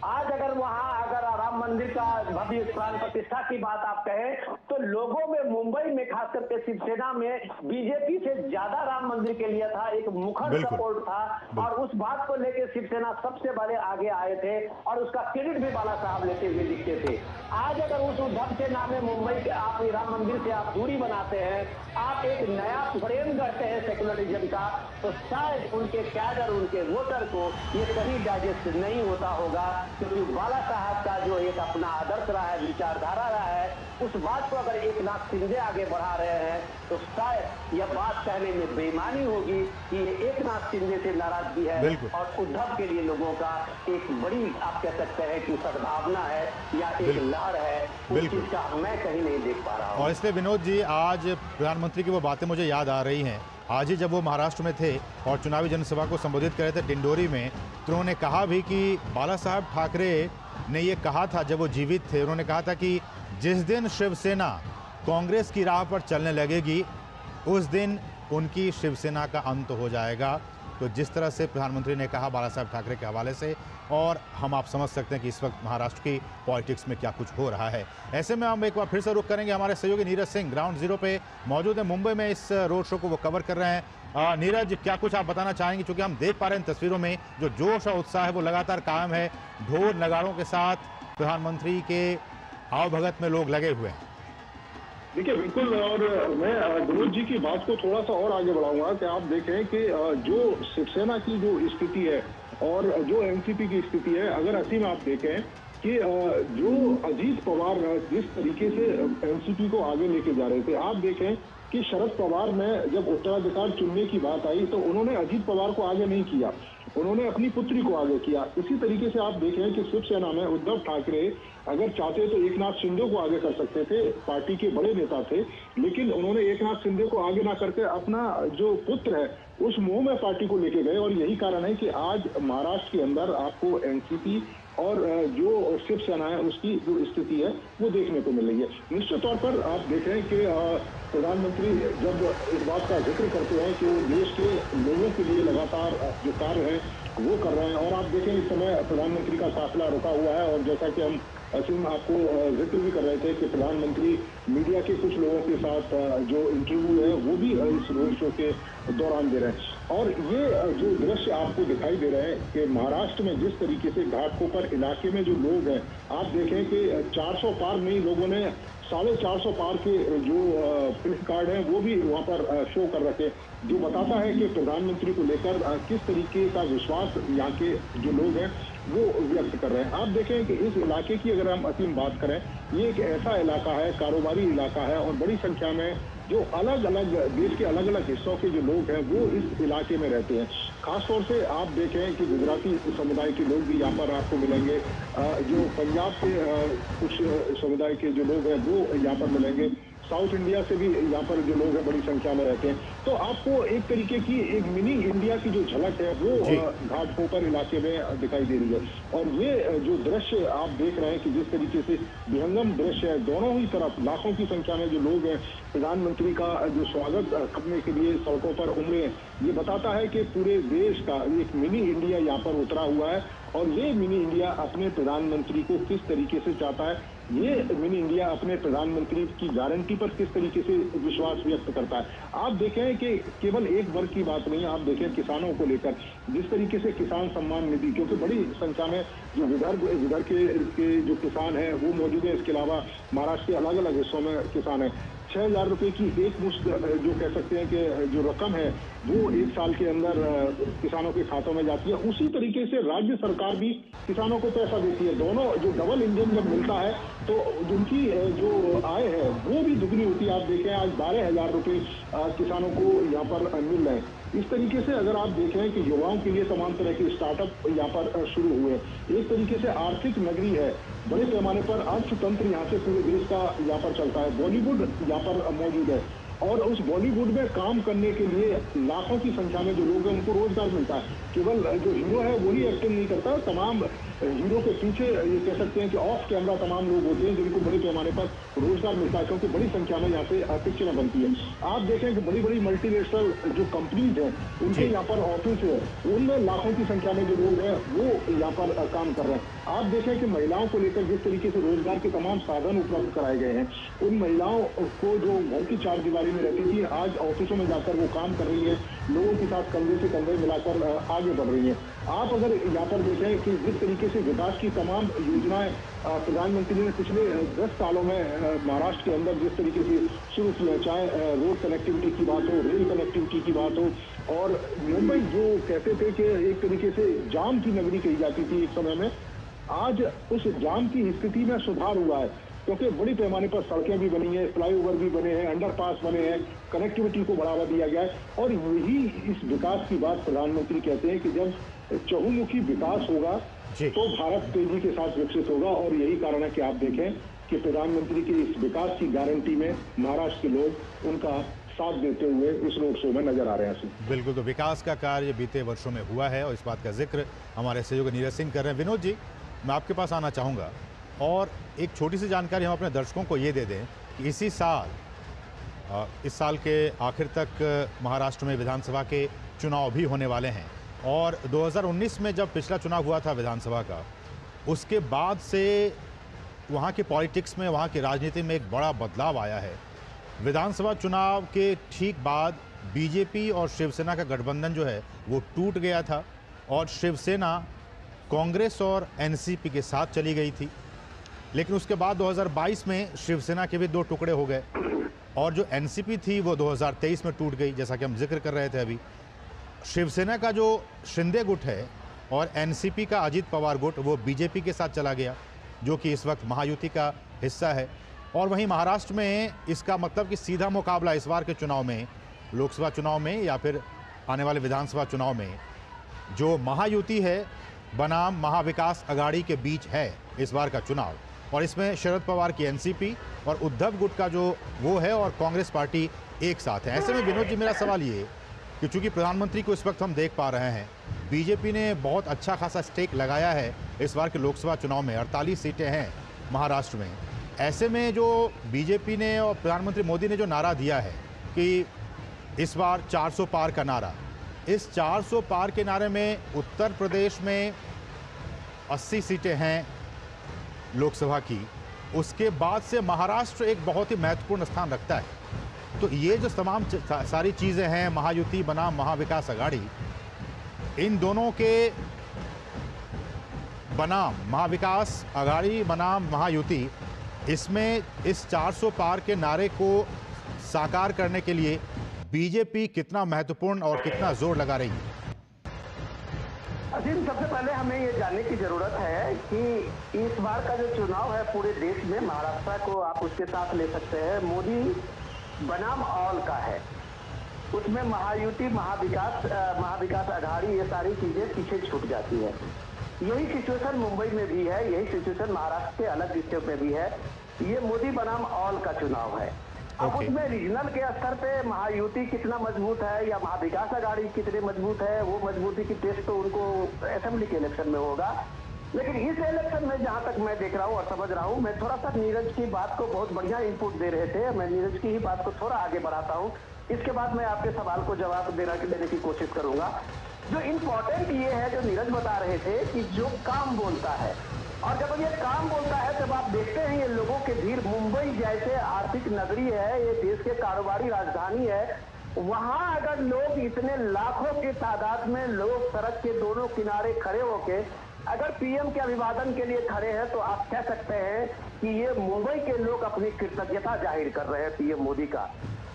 आज अगर राम मंदिर का भव्य प्राण प्रतिष्ठा की बात आप कहें तो लोगों में, मुंबई में खास करके शिवसेना में बीजेपी से ज्यादा राम मंदिर के लिए था, एक मुखर सपोर्ट था और उस बात को लेकर शिवसेना सबसे बड़े आगे आए थे और उसका क्रेडिट भी बाला साहब लेते हुए दिखते थे। आज अगर उस उद्धव के नाम में मुंबई के आप राम मंदिर से आप दूरी बनाते हैं, आप एक नया फ्रेम करते हैं सेकुलरिज्म का, तो शायद उनके कैडर, उनके वोटर को ये सही डाइजेस्ट नहीं होता होगा, क्योंकि बाला साहब का जो एक अपना आदर्श रहा है, विचारधारा रहा है, उस बात को अगर एकनाथ शिंदे आगे बढ़ा रहे हैं तो शायद यह बात कहने में बेईमानी होगी कि ये एकनाथ शिंदे से नाराजगी है और उद्धव के लिए लोगों का एक बड़ी, आप कह सकते हैं कि सद्भावना है या एक लहर है, उस चीज का मैं कहीं नहीं देख पा रहा हूँ। और इसलिए विनोद जी, आज प्रधानमंत्री की वो बातें मुझे याद आ रही हैं। आज ही जब वो महाराष्ट्र में थे और चुनावी जनसभा को संबोधित कर रहे थे डिंडोरी में, तो उन्होंने कहा भी कि बाला साहब ठाकरे ने ये कहा था जब वो जीवित थे, उन्होंने कहा था कि जिस दिन शिवसेना कांग्रेस की राह पर चलने लगेगी उस दिन उनकी शिवसेना का अंत हो जाएगा। तो जिस तरह से प्रधानमंत्री ने कहा बाला साहब ठाकरे के हवाले से, और हम आप समझ सकते हैं कि इस वक्त महाराष्ट्र की पॉलिटिक्स में क्या कुछ हो रहा है। ऐसे में हम एक बार फिर से रुख करेंगे, हमारे सहयोगी नीरज सिंह ग्राउंड जीरो पे मौजूद है, मुंबई में इस रोड शो को वो कवर कर रहे हैं। नीरज, क्या कुछ आप बताना चाहेंगे, क्योंकि हम देख पा रहे हैं तस्वीरों में जो जोश और उत्साह है वो लगातार कायम है, ढोल नगाड़ों के साथ प्रधानमंत्री के आवभगत में लोग लगे हुए हैं। देखिए बिल्कुल, और मैं विनोद जी की बात को थोड़ा सा और आगे बढ़ाऊंगा कि आप देखें कि जो शिवसेना की जो स्थिति है और जो एनसीपी की स्थिति है, अगर ऐसी में आप देखें कि जो अजीत पवार जिस तरीके से एनसीपी को आगे लेके जा रहे थे, आप देखें कि शरद पवार ने जब उत्तराधिकार चुनने की बात आई तो उन्होंने अजीत पवार को आगे नहीं किया, उन्होंने अपनी पुत्री को आगे किया। इसी तरीके से आप देखें कि शिवसेना में उद्धव ठाकरे अगर चाहते तो एकनाथ शिंदे को आगे कर सकते थे, पार्टी के बड़े नेता थे, लेकिन उन्होंने एकनाथ शिंदे को आगे ना करके अपना जो पुत्र है उस मुंह में पार्टी को लेके गए। और यही कारण है कि आज महाराष्ट्र के अंदर आपको एनसीपी और जो शिवसेना है उसकी जो स्थिति है वो देखने को मिल रही है। निश्चित तौर पर आप देखें कि प्रधानमंत्री जब इस बात का जिक्र करते हैं कि वो देश के लोगों के लिए लगातार जो कार्य है वो कर रहे हैं, और आप देखें इस समय प्रधानमंत्री का काफिला रुका हुआ है और जैसा कि हम असीम आपको जिक्र भी कर रहे थे कि प्रधानमंत्री मीडिया के कुछ लोगों के साथ जो इंटरव्यू है वो भी इस रोड शो के दौरान दे रहे हैं। और ये जो दृश्य आपको दिखाई दे रहे हैं कि महाराष्ट्र में जिस तरीके से घाटकोपर इलाके में जो लोग हैं, आप देखें कि 400 पार नहीं लोगों ने 450 पार के जो प्लेस कार्ड हैं वो भी वहाँ पर शो कर रखे, जो बताता है कि प्रधानमंत्री को लेकर किस तरीके का विश्वास यहाँ के जो लोग हैं वो व्यक्त कर रहे हैं। आप देखें कि इस इलाके की अगर हम असीम बात करें, ये एक ऐसा इलाका है, कारोबारी इलाका है और बड़ी संख्या में जो अलग अलग देश के अलग अलग हिस्सों के जो लोग हैं वो इस इलाके में रहते हैं। खासतौर से आप देखें कि गुजराती समुदाय के लोग भी यहाँ पर आपको मिलेंगे, जो पंजाब से कुछ समुदाय के जो लोग हैं वो यहाँ पर मिलेंगे, साउथ इंडिया से भी यहाँ पर जो लोग हैं बड़ी संख्या में रहते हैं। तो आपको एक तरीके की एक मिनी इंडिया की जो झलक है वो घाटकोपर इलाके में दिखाई दे रही है। और ये जो दृश्य आप देख रहे हैं कि जिस तरीके से विहंगम दृश्य है, दोनों ही तरफ लाखों की संख्या में जो लोग हैं प्रधानमंत्री का जो स्वागत करने के लिए सड़कों पर उमड़े हैं, ये बताता है कि पूरे देश का एक मिनी इंडिया यहाँ पर उतरा हुआ है। और ये मिनी इंडिया अपने प्रधानमंत्री को किस तरीके से चाहता है, ये मिनी इंडिया अपने प्रधानमंत्री की गारंटी पर किस तरीके से विश्वास व्यक्त करता है। आप देखें कि केवल एक वर्ग की बात नहीं है, आप देखें किसानों को लेकर जिस तरीके से किसान सम्मान निधि, क्योंकि बड़ी संख्या में जो विदर्भ के जो किसान हैं वो मौजूद है, इसके अलावा महाराष्ट्र के अलग अलग हिस्सों में किसान हैं। 6,000 रुपए की एक मुश्त जो कह सकते हैं कि जो रकम है वो एक साल के अंदर किसानों के खातों में जाती है। उसी तरीके से राज्य सरकार भी किसानों को पैसा देती है। दोनों जो डबल इंजन जब मिलता है तो उनकी जो आय है वो भी दुगनी होती है। आप देखें आज 12,000 रुपए किसानों को यहाँ पर मिल रहे हैं। इस तरीके से अगर आप देखें कि युवाओं के लिए तमाम तरह के स्टार्टअप यहाँ पर शुरू हुए, एक तरीके से आर्थिक नगरी है, बड़े पैमाने पर अर्थतंत्र यहाँ से पूरे देश का यहाँ पर चलता है। बॉलीवुड यहाँ पर मौजूद है और उस बॉलीवुड में काम करने के लिए लाखों की संख्या में जो लोग हैं उनको रोजगार मिलता है। केवल जो हीरो है वही एक्टिंग नहीं करता, तमाम हीरो के पीछे ये कह सकते हैं कि ऑफ कैमरा तमाम लोग होते हैं जिनको बड़े पैमाने पर रोजगार मिलता है, क्योंकि बड़ी संख्या में यहाँ से पिक्चरें बनती है। आप देखें कि बड़ी बड़ी मल्टीनेशनल जो कंपनीज हैं उनके यहाँ पर ऑफिस है, उनमें लाखों की संख्या में जो लोग हैं वो यहाँ पर काम कर रहे हैं। आप देखें कि महिलाओं को लेकर जिस तरीके से रोजगार के तमाम साधन उपलब्ध कराए गए हैं, उन महिलाओं को जो घर की चार दीवारी में रहती थी आज ऑफिसों में जाकर वो काम कर रही है, लोगों के साथ कंधे से कंधे मिलाकर आगे बढ़ रही है। आप अगर यहाँ पर देखें कि जिस तरीके से विकास की तमाम योजनाएं प्रधानमंत्री ने पिछले 10 सालों में महाराष्ट्र के अंदर जिस तरीके से शुरू की है, चाहे रोड कनेक्टिविटी की बात हो, रेल कनेक्टिविटी की बात हो, और मुंबई जो कहते थे कि एक तरीके से जाम की नगरी कही जाती थी एक समय में, आज उस जाम की स्थिति में सुधार हुआ है, क्योंकि बड़ी पैमाने पर सड़कें भी बनी है, फ्लाईओवर भी बने हैं, अंडरपास बने हैं, कनेक्टिविटी को बढ़ावा दिया गया है। और यही इस विकास की बात प्रधानमंत्री कहते हैं कि जब चहुमुखी विकास होगा तो भारत तेजी के साथ विकसित होगा। और यही कारण है कि आप देखें कि प्रधानमंत्री की इस विकास की गारंटी में महाराष्ट्र के लोग उनका साथ देते हुए इस रोड शो में नजर आ रहे हैं। बिल्कुल, तो विकास का कार्य बीते वर्षों में हुआ है और इस बात का जिक्र हमारे सहयोगी नीरज सिंह कर रहे हैं। विनोद जी, मैं आपके पास आना चाहूँगा और एक छोटी सी जानकारी हम अपने दर्शकों को ये दे दें कि इस साल के आखिर तक महाराष्ट्र में विधानसभा के चुनाव भी होने वाले हैं और 2019 में जब पिछला चुनाव हुआ था विधानसभा का, उसके बाद से वहाँ के पॉलिटिक्स में, वहाँ की राजनीति में एक बड़ा बदलाव आया है। विधानसभा चुनाव के ठीक बाद बीजेपी और शिवसेना का गठबंधन जो है वो टूट गया था और शिवसेना कांग्रेस और एनसीपी के साथ चली गई थी। लेकिन उसके बाद 2022 में शिवसेना के भी दो टुकड़े हो गए और जो एनसीपी थी वो 2023 में टूट गई, जैसा कि हम जिक्र कर रहे थे अभी। शिवसेना का जो शिंदे गुट है और एनसीपी का अजीत पवार गुट वो बीजेपी के साथ चला गया, जो कि इस वक्त महायुति का हिस्सा है। और वहीं महाराष्ट्र में इसका मतलब कि सीधा मुकाबला इस बार के चुनाव में, लोकसभा चुनाव में या फिर आने वाले विधानसभा चुनाव में, जो महायुति है बनाम महाविकास अघाड़ी के बीच है इस बार का चुनाव। और इसमें शरद पवार की एनसीपी और उद्धव गुट का जो वो है और कांग्रेस पार्टी एक साथ है। ऐसे में विनोद जी, मेरा सवाल ये कि चूंकि प्रधानमंत्री को इस वक्त हम देख पा रहे हैं, बीजेपी ने बहुत अच्छा खासा स्टेक लगाया है इस बार के लोकसभा चुनाव में, 48 सीटें हैं महाराष्ट्र में। ऐसे में जो बीजेपी ने और प्रधानमंत्री मोदी ने जो नारा दिया है कि इस बार 400 पार का नारा, इस 400 पार के नारे में उत्तर प्रदेश में 80 सीटें हैं, लोकसभा की, उसके बाद से महाराष्ट्र एक बहुत ही महत्वपूर्ण स्थान रखता है। तो ये जो तमाम सारी चीज़ें हैं, महायुति बनाम महाविकास आघाड़ी, इन दोनों के बनाम महाविकास आघाड़ी बनाम महायुति, इसमें इस 400 पार के नारे को साकार करने के लिए बीजेपी कितना महत्वपूर्ण और कितना जोर लगा रही है? अजीम, सबसे पहले हमें ये जानने की जरूरत है कि इस बार का जो चुनाव है पूरे देश में, महाराष्ट्र को आप उसके साथ ले सकते हैं, मोदी बनाम ऑल का है। उसमें महायुति, महाविकास आघाड़ी, ये सारी चीजें पीछे छूट जाती है। यही सिचुएशन मुंबई में भी है, यही सिचुएशन महाराष्ट्र के अलग हिस्सों में भी है। ये मोदी बनाम ऑल का चुनाव है। अब उसमें रीजनल के स्तर पे महायुति कितना मजबूत है या महाविकास आघाड़ी कितने मजबूत है, वो मजबूती की टेस्ट तो उनको असेंबली के इलेक्शन में होगा। लेकिन इस इलेक्शन में जहां तक मैं देख रहा हूं और समझ रहा हूं, मैं थोड़ा सा नीरज की बात को बहुत बढ़िया इनपुट दे रहे थे, मैं नीरज की ही बात को थोड़ा आगे बढ़ाता हूं। इसके बाद मैं आपके सवाल को जवाब देने की कोशिश करूंगा। जो इम्पोर्टेंट ये है, जो नीरज बता रहे थे कि जो काम बोलता है, और जब ये काम बोलता है तब आप देखते हैं ये लोगों के भीड़, मुंबई जैसे आर्थिक नगरी है, ये देश के कारोबारी राजधानी है, वहां अगर लोग इतने लाखों की तादाद में लोग सड़क के दोनों किनारे खड़े होके अगर पीएम के अभिवादन के लिए खड़े हैं, तो आप कह सकते हैं कि ये मुंबई के लोग अपनी कृतज्ञता जाहिर कर रहे हैं पीएम मोदी का।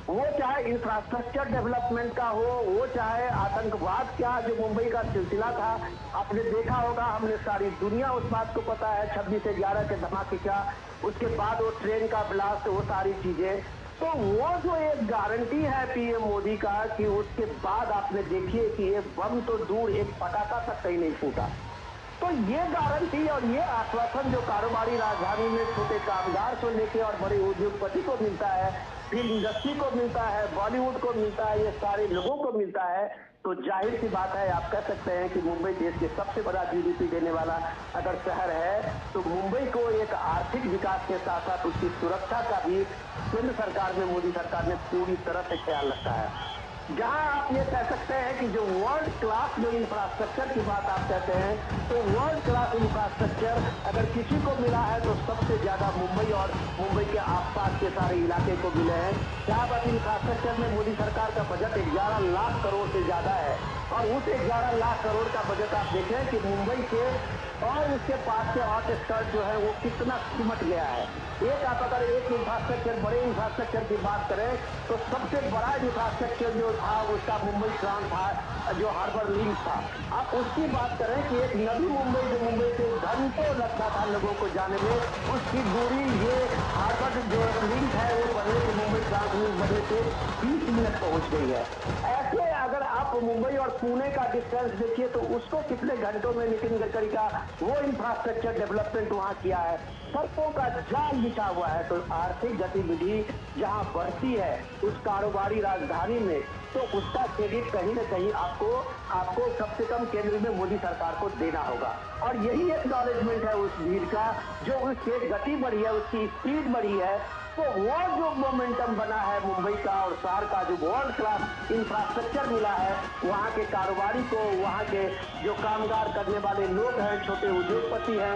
वो चाहे इंफ्रास्ट्रक्चर डेवलपमेंट का हो, वो चाहे आतंकवाद का जो मुंबई का सिलसिला था, आपने देखा होगा, हमने सारी दुनिया उस बात को पता है, 26/11 के धमाके का, उसके बाद वो ट्रेन का ब्लास्ट, वो सारी चीजें। तो वो जो एक गारंटी है पीएम मोदी का कि उसके बाद आपने देखिए कि एक बम तो दूर, एक पटाखा तक कहीं नहीं फूटा। तो ये गारंटी और ये आश्वासन जो कारोबारी राजधानी में छोटे कामगार को लेके और बड़े उद्योगपति को मिलता है, फिल्म इंडस्ट्री को मिलता है, बॉलीवुड को मिलता है, ये सारे लोगों को मिलता है, तो जाहिर सी बात है, आप कह सकते हैं कि मुंबई देश के सबसे बड़ा जीडीपी देने वाला अगर शहर है, तो मुंबई को एक आर्थिक विकास के साथ साथ उसकी सुरक्षा का भी केंद्र सरकार में, मोदी सरकार ने पूरी तरह से ख्याल रखा है। जहां आप ये कह सकते हैं कि जो वर्ल्ड क्लास जो इंफ्रास्ट्रक्चर की बात आप कहते हैं, तो वर्ल्ड क्लास इंफ्रास्ट्रक्चर अगर किसी को मिला है तो सबसे ज्यादा मुंबई और मुंबई के आसपास के सारे इलाके को मिले हैं। क्या बात, इंफ्रास्ट्रक्चर में मोदी सरकार का बजट 11 लाख करोड़ से ज्यादा है, और उस 11 लाख करोड़ का बजट आप देखें कि मुंबई के और उसके पास के आउटस्कर्ट जो है वो कितना सिमट गया है। एक आप अगर एक इंफ्रास्ट्रक्चर, बड़े इंफ्रास्ट्रक्चर की बात करें, तो सबसे बड़ा इंफ्रास्ट्रक्चर जो था उसका मुंबई ट्रांस था, जो हार्बर लिंक था। आप उसकी बात करें कि एक नदी मुंबई, जो मुंबई से घंटों लगता था लोगों को जाने में, उसकी दूरी ये हार्बर जो लिंक है वो बनने से, मुंबई ट्रांस लिंक बनने से 20 मिनट पहुंच गई है। ऐसे अगर आप मुंबई और पुणे का डिस्टेंस देखिए तो उसको कितने घंटों में नितिन गडकरी का वो इंफ्रास्ट्रक्चर डेवलपमेंट वहां किया है, सड़कों का जाल बिछा हुआ है। तो आर्थिक गतिविधि जहां बढ़ती है उस कारोबारी राजधानी में, तो उसका क्रेडिट कहीं न कहीं आपको सबसे कम केंद्र में मोदी सरकार को देना होगा। और यही एक्नॉलेजमेंट है उस भीड़ का, जो उसकी गति बढ़ी है, उसकी स्पीड बढ़ी है। तो वो जो मोमेंटम बना है मुंबई का और शहर का, जो वर्ल्ड क्लास इंफ्रास्ट्रक्चर मिला है वहाँ के कारोबारी को, वहाँ के जो कामगार करने वाले लोग हैं, छोटे उद्योगपति हैं,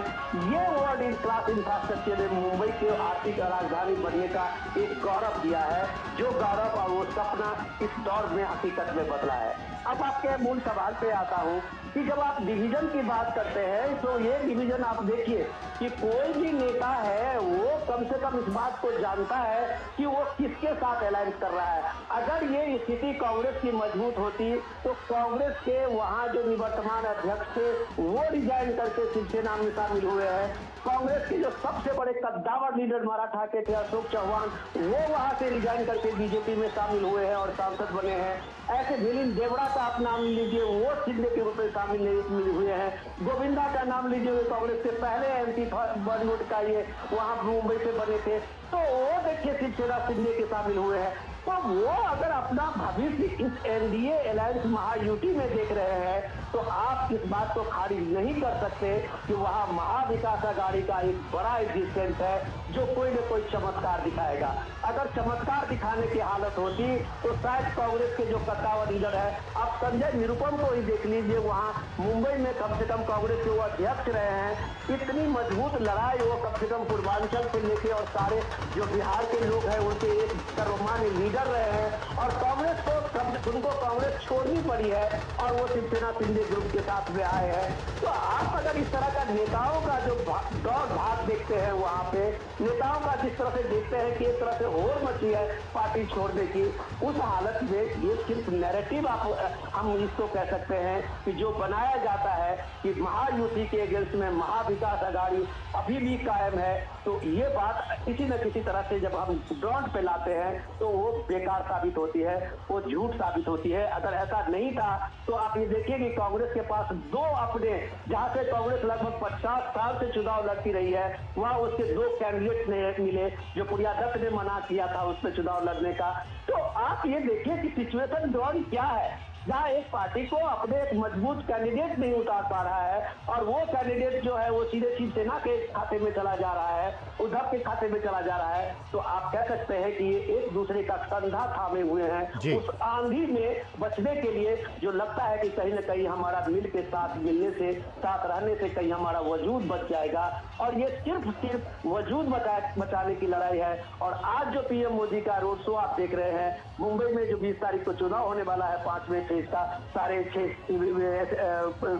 ये वर्ल्ड क्लास इंफ्रास्ट्रक्चर ने मुंबई के आर्थिक राजधानी बनने का एक गौरव दिया है, जो गौरव और वो सपना इस दौर में हकीकत में बदला है। अब आपके मूल सवाल पे आता हूँ कि जब आप डिवीजन की बात करते हैं, तो ये डिवीजन आप देखिए कि कोई भी नेता है वो कम से कम इस बात को जानता है कि वो किसके साथ अलायंस कर रहा है। अगर ये स्थिति कांग्रेस की मजबूत होती तो कांग्रेस के वहाँ जो निवर्तमान अध्यक्ष थे वो रिजाइन करके शिवसेना में शामिल हुए हैं। कांग्रेस के जो सबसे बड़े कद्दावर लीडर मराठा के थे अशोक चौहान, वो वहां से रिजाइन करके बीजेपी में शामिल हुए हैं और सांसद बने हैं। ऐसे मिलिंद देवड़ा का आप नाम लीजिए, वो शिंदे के रूप में शामिल हुए हैं। गोविंदा का नाम लीजिए, कांग्रेस के पहले एमपी बॉलीवुड का, ये वहां मुंबई से बने थे। तो वो देखिए शिवसेना शिंदे के शामिल हुए हैं। तो वो अगर अपना भविष्य इस एनडीए अलायंस महायुति में देख रहे हैं तो आप इस बात को खारिज नहीं कर सकते कि वहां महाविकास अघाड़ी का एक बड़ा एग्जिस्टेंस है जो कोई न कोई चमत्कार दिखाएगा। अगर चमत्कार दिखाने की हालत होती तो शायद कांग्रेस के जो कट्टावर लीडर है, आप संजय निरुपम को ही देख लीजिए, वहां मुंबई में कम से कम कांग्रेस के वो अध्यक्ष रहे हैं, इतनी मजबूत लड़ाई वो कम से कम पूर्वांचल से लेके और सारे जो बिहार के लोग हैं उनके एक सर्वमान्य लीडर रहे हैं, और कांग्रेस को उनको कांग्रेस छोड़नी पड़ी है और वो शिवसेना शिंदे ग्रुप के साथ में आए हैं। तो आप अगर इस तरह का नेताओं का जो दौड़ भाग देखते हैं, वहां पे नेताओं का जिस तरह से देखते हैं कि एक तरह से होड़ मची है पार्टी छोड़ने की, उस हालत में ये सिर्फ नैरेटिव हम इसको कह सकते हैं कि जो बनाया जाता है कि महायुति के अगेंस्ट में महाविकास अघाड़ी अभी भी कायम है, तो ये बात किसी न किसी तरह से जब हम ग्राउंड पे लाते हैं तो वो बेकार साबित होती है, वो झूठ साबित होती है। अगर ऐसा नहीं था तो आप ये देखिए कि कांग्रेस के पास दो अपने, जहां से कांग्रेस लगभग 50 साल से चुनाव लड़ती रही है, वहां उसके दो कैंडिडेट ने मिले जो प्रिया दत्त ने मना किया था उसमें चुनाव लड़ने का। तो आप ये देखिए कि सिचुएशन ग्राउंड क्या है, जहां एक पार्टी को अपने एक मजबूत कैंडिडेट नहीं उतार पा रहा है और वो कैंडिडेट जो है वो सीधे शिवसेना के खाते में चला जा रहा है, उद्धव के खाते में चला जा रहा है, तो आप कह सकते हैं कि ये एक दूसरे का कंधा थामे हुए हैं। उस आंधी में बचने के लिए जो लगता है कि कहीं न कहीं हमारा मिल के साथ मिलने से, साथ रहने से कहीं हमारा वजूद बच जाएगा, और ये सिर्फ वजूद बचाने की लड़ाई है। और आज जो पीएम मोदी का रोड शो आप देख रहे हैं, मुंबई में जो 20 तारीख को चुनाव होने वाला है 5वें फेज का, सारे 6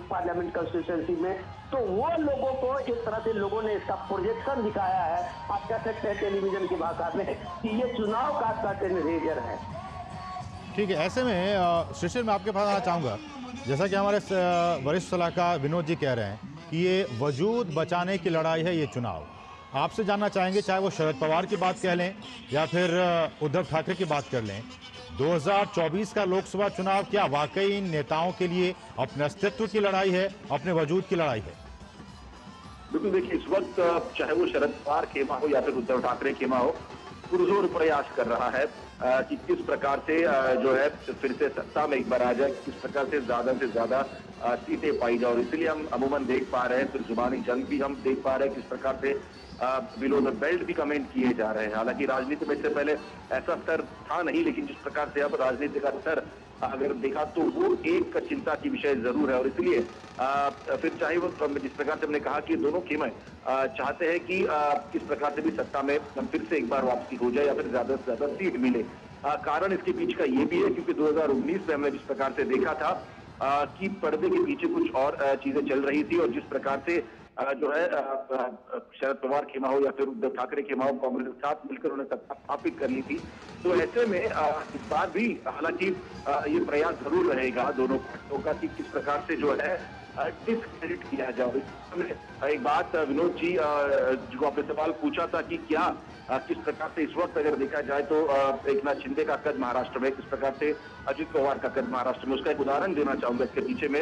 पार्लियामेंट कंस्टिट्यूंसी में, तो वो लोगों को इस तरह से लोगों ने इसका प्रोजेक्शन दिखाया है, आप कह सकते हैं टेलीविजन की भाषा में, कि ये चुनाव का कर्टेन रेजर है। ठीक है, ऐसे में शिशिर मैं आपके पास आना चाहूँगा, जैसा कि हमारे वरिष्ठ सलाहकार विनोद जी कह रहे हैं कि ये वजूद बचाने की लड़ाई है ये चुनाव। आपसे जानना चाहेंगे, चाहे वो शरद पवार की बात कह लें या फिर उद्धव ठाकरे की बात कर लें, 2024 का लोकसभा चुनाव क्या वाकई इन नेताओं के लिए अपने अस्तित्व की लड़ाई है, अपने वजूद की लड़ाई है? बिल्कुल, देखिए इस वक्त चाहे वो शरद पवार खेमा हो या फिर उद्धव ठाकरे खेमा हो, पुरजोर प्रयास कर रहा है कि किस प्रकार से जो है फिर से सत्ता में एक बार आ जाए, किस प्रकार से ज्यादा सीटें पाई जाए। और इसलिए हम अमूमन देख पा रहे हैं, फिर जुबानी जंग भी हम देख पा रहे हैं, किस प्रकार से बिलो द बेल्ट भी कमेंट किए जा रहे हैं। हालांकि राजनीति में इससे पहले ऐसा स्तर था नहीं, लेकिन जिस प्रकार से अब राजनीति का स्तर अगर देखा तो वो एक चिंता की विषय जरूर है। और इसलिए फिर चाहे वो जिस प्रकार से हमने कहा कि दोनों खेमे चाहते हैं कि किस प्रकार से भी सत्ता में फिर से एक बार वापसी हो जाए या फिर ज्यादा से ज्यादा सीट मिले। कारण इसके पीछे का ये भी है क्योंकि 2019 में हमने जिस प्रकार से देखा था कि पर्दे के पीछे कुछ और चीजें चल रही थी, और जिस प्रकार से जो है शरद पवार खेमा हो या फिर उद्धव ठाकरे खेमा हो, कांग्रेस के साथ मिलकर उन्हें सत्ता स्थापित कर ली थी। तो ऐसे में इस बार भी हालांकि ये प्रयास जरूर रहेगा दोनों पार्टियों का कि किस प्रकार से जो है डिस्क्रेडिट किया जाए। एक बात विनोद जी जो आपने सवाल पूछा था कि क्या किस प्रकार से इस वक्त अगर देखा जाए तो एकनाथ शिंदे का कद महाराष्ट्र में, किस प्रकार से अजित पवार का कद महाराष्ट्र में, उसका एक उदाहरण देना चाहूंगा इसके पीछे में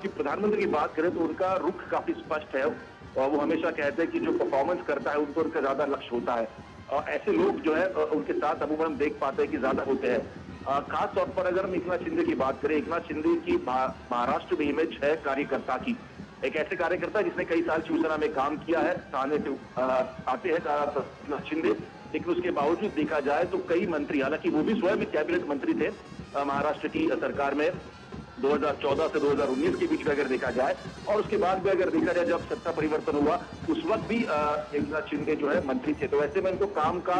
कि प्रधानमंत्री की बात करें तो उनका रुख काफी स्पष्ट है और वो हमेशा कहते हैं कि जो परफॉर्मेंस करता है उनको उनका ज्यादा लक्ष्य होता है, और ऐसे लोग जो है उनके साथ अमूमन हम देख पाते हैं कि ज्यादा होते हैं। खास तौर पर अगर हम एकनाथ शिंदे की बात करें, एकनाथ शिंदे की महाराष्ट्र में इमेज है कार्यकर्ता की, एक ऐसे कार्यकर्ता जिसने कई साल शिवसेना में काम किया है, थाने से आते हैं एकनाथ शिंदे, लेकिन उसके बावजूद देखा जाए तो कई मंत्री, हालांकि वो भी स्वयं कैबिनेट मंत्री थे महाराष्ट्र की सरकार में 2014 से 2019 के बीच में अगर देखा जाए, और उसके बाद भी अगर देखा जाए जब सत्ता परिवर्तन हुआ उस वक्त भी एकनाथ शिंदे जो है मंत्री थे। तो ऐसे में इनको काम का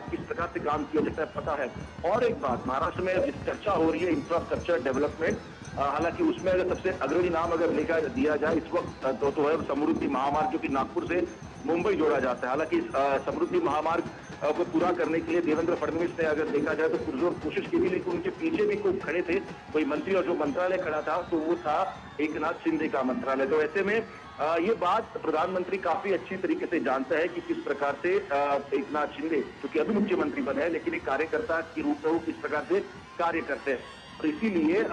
किस प्रकार से काम किया जाता है पता है। और एक बात, महाराष्ट्र में जिस चर्चा हो रही है इंफ्रास्ट्रक्चर डेवलपमेंट, हालांकि उसमें अगर सबसे अग्रणी नाम अगर लेकर दिया जाए इस वक्त तो है समृद्धि महामार्ग, जो कि नागपुर से मुंबई जोड़ा जाता है। हालांकि समृद्धि महामार्ग को पूरा करने के लिए देवेंद्र फडणवीस ने अगर देखा जाए तो पुरजोर कोशिश की थी, लेकिन उनके पीछे भी कोई खड़े थे, कोई मंत्री, और जो मंत्रालय खड़ा था तो वो था एकनाथ शिंदे का मंत्रालय। तो ऐसे में ये बात प्रधानमंत्री काफी अच्छी तरीके से जानता है कि किस प्रकार से एकनाथ शिंदे, क्योंकि अभी मुख्यमंत्री बने हैं लेकिन एक कार्यकर्ता के रूप में वो किस प्रकार से कार्य करते हैं। और इसीलिए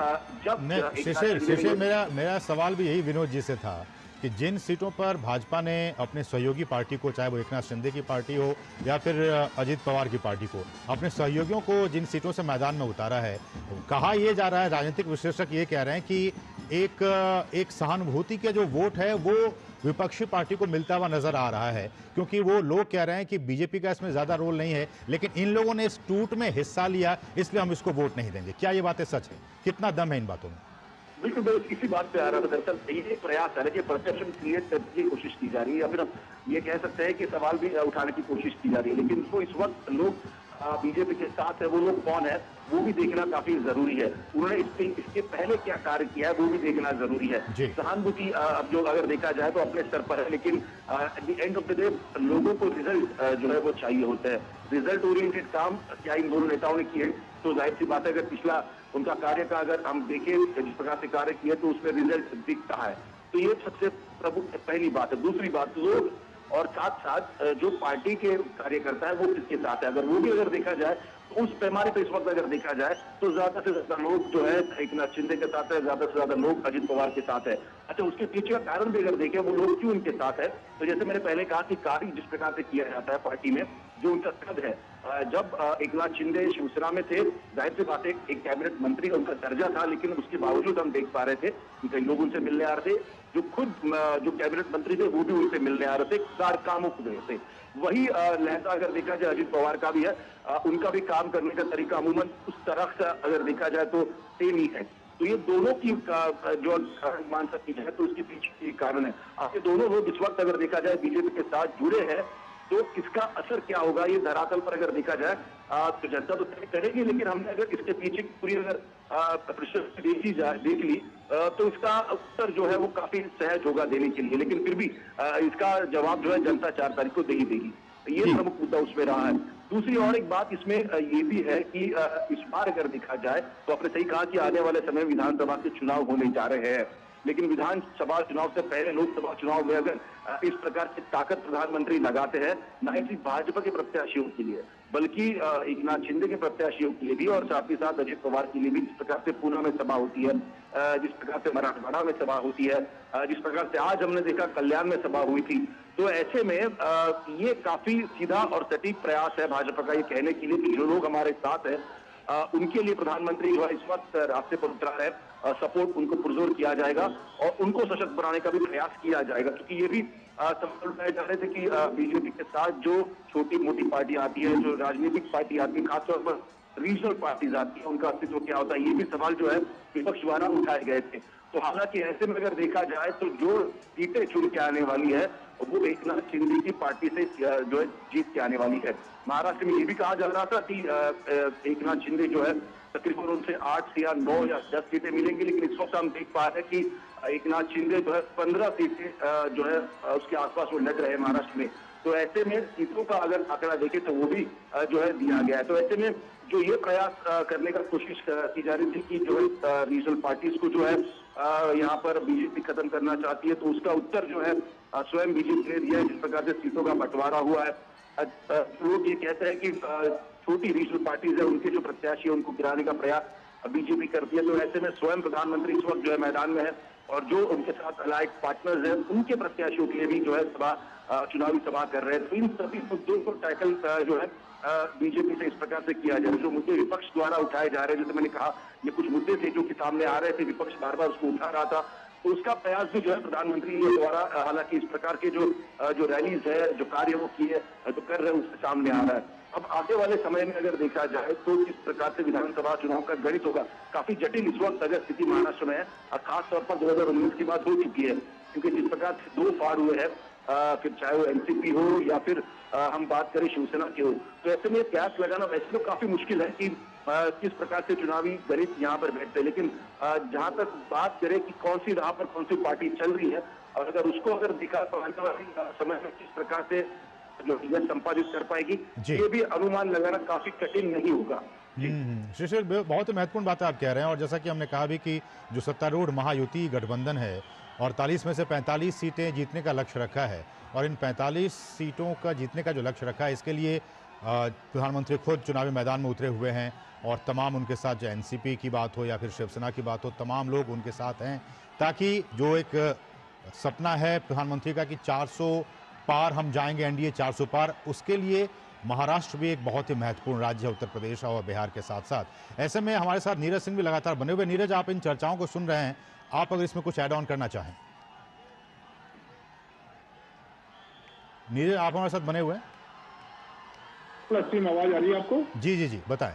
जब शिशिर मेरा सवाल भी यही विनोद जी से था कि जिन सीटों पर भाजपा ने अपने सहयोगी पार्टी को, चाहे वो एकनाथ शिंदे की पार्टी हो या फिर अजित पवार की पार्टी को, अपने सहयोगियों को जिन सीटों से मैदान में उतारा है, कहा यह जा रहा है, राजनीतिक विश्लेषक ये कह रहे हैं कि एक सहानुभूति का जो वोट है वो विपक्षी पार्टी को मिलता हुआ नजर आ रहा है, क्योंकि वो लोग कह रहे हैं कि बीजेपी का इसमें ज्यादा रोल नहीं है, लेकिन इन लोगों ने इस टूट में हिस्सा लिया, इसलिए हम इसको वोट नहीं देंगे। क्या ये बातें सच है? कितना दम है इन बातों में? बिल्कुल, मैं इसी बात पे आ रहा था। दरअसल ये एक प्रयास है कि परसेप्शन क्रिएट करने की कोशिश की जा रही है, या फिर ये कह सकते हैं कि सवाल भी उठाने की कोशिश की जा रही है। लेकिन जो इस वक्त लोग बीजेपी के साथ है, वो लोग कौन है वो भी देखना काफी जरूरी है। उन्होंने इसके पहले क्या कार्य किया है वो भी देखना जरूरी है। सहानुभूति अब जो अगर देखा जाए तो अपने स्तर पर है, लेकिन at the end of the day लोगों को रिजल्ट जो है वो चाहिए होता है। रिजल्ट ओरिएंटेड काम क्या इन दोनों नेताओं ने किए, तो जाहिर सी बात है अगर पिछला उनका कार्य का अगर हम देखें जिस प्रकार से कार्य किया तो उसमें रिजल्ट दिखता है। तो ये सबसे प्रमुख पहली बात है। दूसरी बात, लोग और साथ साथ जो पार्टी के कार्यकर्ता है वो किसके साथ है, अगर वो भी अगर देखा जाए तो उस पैमाने पर इस वक्त अगर देखा जाए तो ज्यादा से ज्यादा लोग जो है एकनाथ शिंदे के साथ है, ज्यादा से ज्यादा लोग अजित पवार के साथ है। अच्छा, उसके पीछे का कारण भी अगर देखें वो लोग क्यों उनके साथ है, तो जैसे मैंने पहले कहा कि कार्य जिस प्रकार से किया जाता है पार्टी में, जो उनका कद है, जब एकनाथ शिंदे शिवसेना में थे, जाहिर सी बात है एक कैबिनेट मंत्री का उनका दर्जा था, लेकिन उसके बावजूद हम देख पा रहे थे कि कई लोग उनसे मिलने आ रहे थे, जो खुद जो कैबिनेट मंत्री थे वो भी उनसे मिलने आ रहे थे कामों की वजह से। वही लहजा अगर देखा जाए अजित पवार का भी है, उनका भी काम करने का तरीका अमूमन उस तरह से अगर देखा जाए तो सेम ही है। तो ये दोनों की जो मान सकती है तो उसके पीछे कारण है। ये दोनों लोग इस वक्त अगर देखा जाए बीजेपी के साथ जुड़े हैं, तो इसका असर क्या होगा ये धरातल पर अगर देखा जाए तो जनता तो तय करेगी, लेकिन हमने अगर इसके पीछे पूरी अगर देख ली तो इसका उत्तर जो है वो काफी सहज होगा देने के लिए, लेकिन फिर भी इसका जवाब जो है जनता 4 तारीख को दे ही देगी। ये प्रमुख मुद्दा उसमें रहा है। दूसरी और एक बात इसमें ये भी है कि इस बार अगर देखा जाए तो आपने सही कहा कि आने वाले समय विधानसभा के चुनाव होने जा रहे हैं, लेकिन विधानसभा चुनाव से पहले लोकसभा चुनाव में अगर इस प्रकार की ताकत प्रधानमंत्री लगाते हैं, न ही सिर्फ भाजपा के प्रत्याशियों के लिए बल्कि एकनाथ शिंदे के प्रत्याशियों के लिए भी और साथ ही साथ अजित पवार के लिए भी, जिस प्रकार से पूना में सभा होती है, जिस प्रकार से मराठवाड़ा में सभा होती है, जिस प्रकार से आज हमने देखा कल्याण में सभा हुई थी, तो ऐसे में ये काफी सीधा और सटीक प्रयास है भाजपा का ये कहने के लिए कि जो लोग हमारे साथ है उनके लिए प्रधानमंत्री जो है इस वक्त रास्ते पर उतरा है, सपोर्ट उनको पुरजोर किया जाएगा और उनको सशक्त बनाने का भी प्रयास किया जाएगा। क्योंकि ये भी सवाल उठाए जा रहे थे कि बीजेपी के साथ जो छोटी मोटी पार्टी आती है, जो राजनीतिक पार्टी आती है, खासतौर पर रीजनल पार्टीज आती है, उनका अस्तित्व क्या होता है, ये भी सवाल जो है विपक्ष द्वारा उठाए गए थे। तो हालांकि ऐसे में अगर देखा जाए तो जो सीटें चुन के आने वाली है वो एकनाथ शिंदे की पार्टी से जो है जीत के आने वाली है। महाराष्ट्र में ये भी कहा जा रहा था कि एकनाथ शिंदे जो है तकरीबन उनसे 8 या 9 या 10 सीटें मिलेंगी, लेकिन इस वक्त हम देख पा रहे हैं कि एकनाथ शिंदे जो है 15 सीटें जो है उसके आसपास वो लग रहे हैं महाराष्ट्र में। तो ऐसे में सीटों का अगर आंकड़ा देखें तो वो भी जो है दिया गया है। तो ऐसे में जो ये प्रयास करने का कोशिश की जा रही थी कि जो है रीजनल पार्टीज को जो है यहाँ पर बीजेपी खत्म करना चाहती है, तो उसका उत्तर जो है स्वयं बीजेपी ने दिया है। जिस प्रकार से सीटों का बंटवारा हुआ है, लोग ये कहते हैं कि छोटी रीजनल पार्टीज है उनके जो प्रत्याशी है उनको गिराने का प्रयास बीजेपी करती है। तो ऐसे में स्वयं प्रधानमंत्री इस वक्त जो है मैदान में है और जो उनके साथ अलाइड पार्टनर्स हैं उनके प्रत्याशियों के लिए भी जो है चुनावी सभा कर रहे हैं। तो इन सभी मुद्दों को टैकल जो है बीजेपी से इस प्रकार से किया जाए। जो मुद्दे विपक्ष द्वारा उठाए जा रहे हैं, जैसे मैंने कहा ये कुछ मुद्दे थे जो कि सामने आ रहे थे, विपक्ष बार बार उसको उठा रहा था, तो उसका प्रयास भी जो है प्रधानमंत्री द्वारा हालांकि इस प्रकार के जो रैलीज है, जो कार्य वो किए जो कर रहे हैं उससे सामने आ रहा है। अब आगे वाले समय में अगर देखा जाए तो किस प्रकार से विधानसभा चुनाव का गणित होगा, काफी जटिल इस वक्त अगर स्थिति महाराष्ट्र में है और खासतौर पर 2019 की बात हो चुकी है, क्योंकि जिस प्रकार से 2 फाड़ हुए हैं, फिर चाहे वो एनसीपी हो या फिर हम बात करें शिवसेना की हो, तो ऐसे में कैच लगाना वैसे तो काफी मुश्किल है कि किस प्रकार से चुनावी गणित यहाँ पर बैठते हैं। लेकिन जहां तक बात करें कि कौन सी राह पर कौन सी पार्टी चल रही है और अगर उसको अगर देखा तो आने वाले समय में किस प्रकार से जो विजय संपादित कर पाएगी, ये भी अनुमान लगाना काफी कठिन नहीं होगा। शिशिर, बहुत ही महत्वपूर्ण बात आप कह रहे हैं और जैसा कि हमने कहा भी कि जो सत्तारूढ़ महायुति गठबंधन है 48 में से 45 सीटें जीतने का लक्ष्य रखा है और इन 45 सीटों का जीतने का जो लक्ष्य रखा है इसके लिए प्रधानमंत्री खुद चुनावी मैदान में उतरे हुए हैं और तमाम उनके साथ जो एनसीपी की बात हो या फिर शिवसेना की बात हो, तमाम लोग उनके साथ हैं ताकि जो एक सपना है प्रधानमंत्री का कि 400 पार हम जाएंगे, एनडीए 400 पार। उसके लिए महाराष्ट्र भी एक बहुत ही महत्वपूर्ण राज्य है उत्तर प्रदेश और बिहार के साथ साथ। ऐसे में हमारे साथ नीरज सिंह भी लगातार बने हुए। नीरज, आप इन चर्चाओं को सुन रहे हैं, आप अगर इसमें कुछ ऐड ऑन करना चाहें। नीरज, आप हमारे साथ बने हुए हैं? आवाज आ रही है आपको? जी जी जी, बताएं।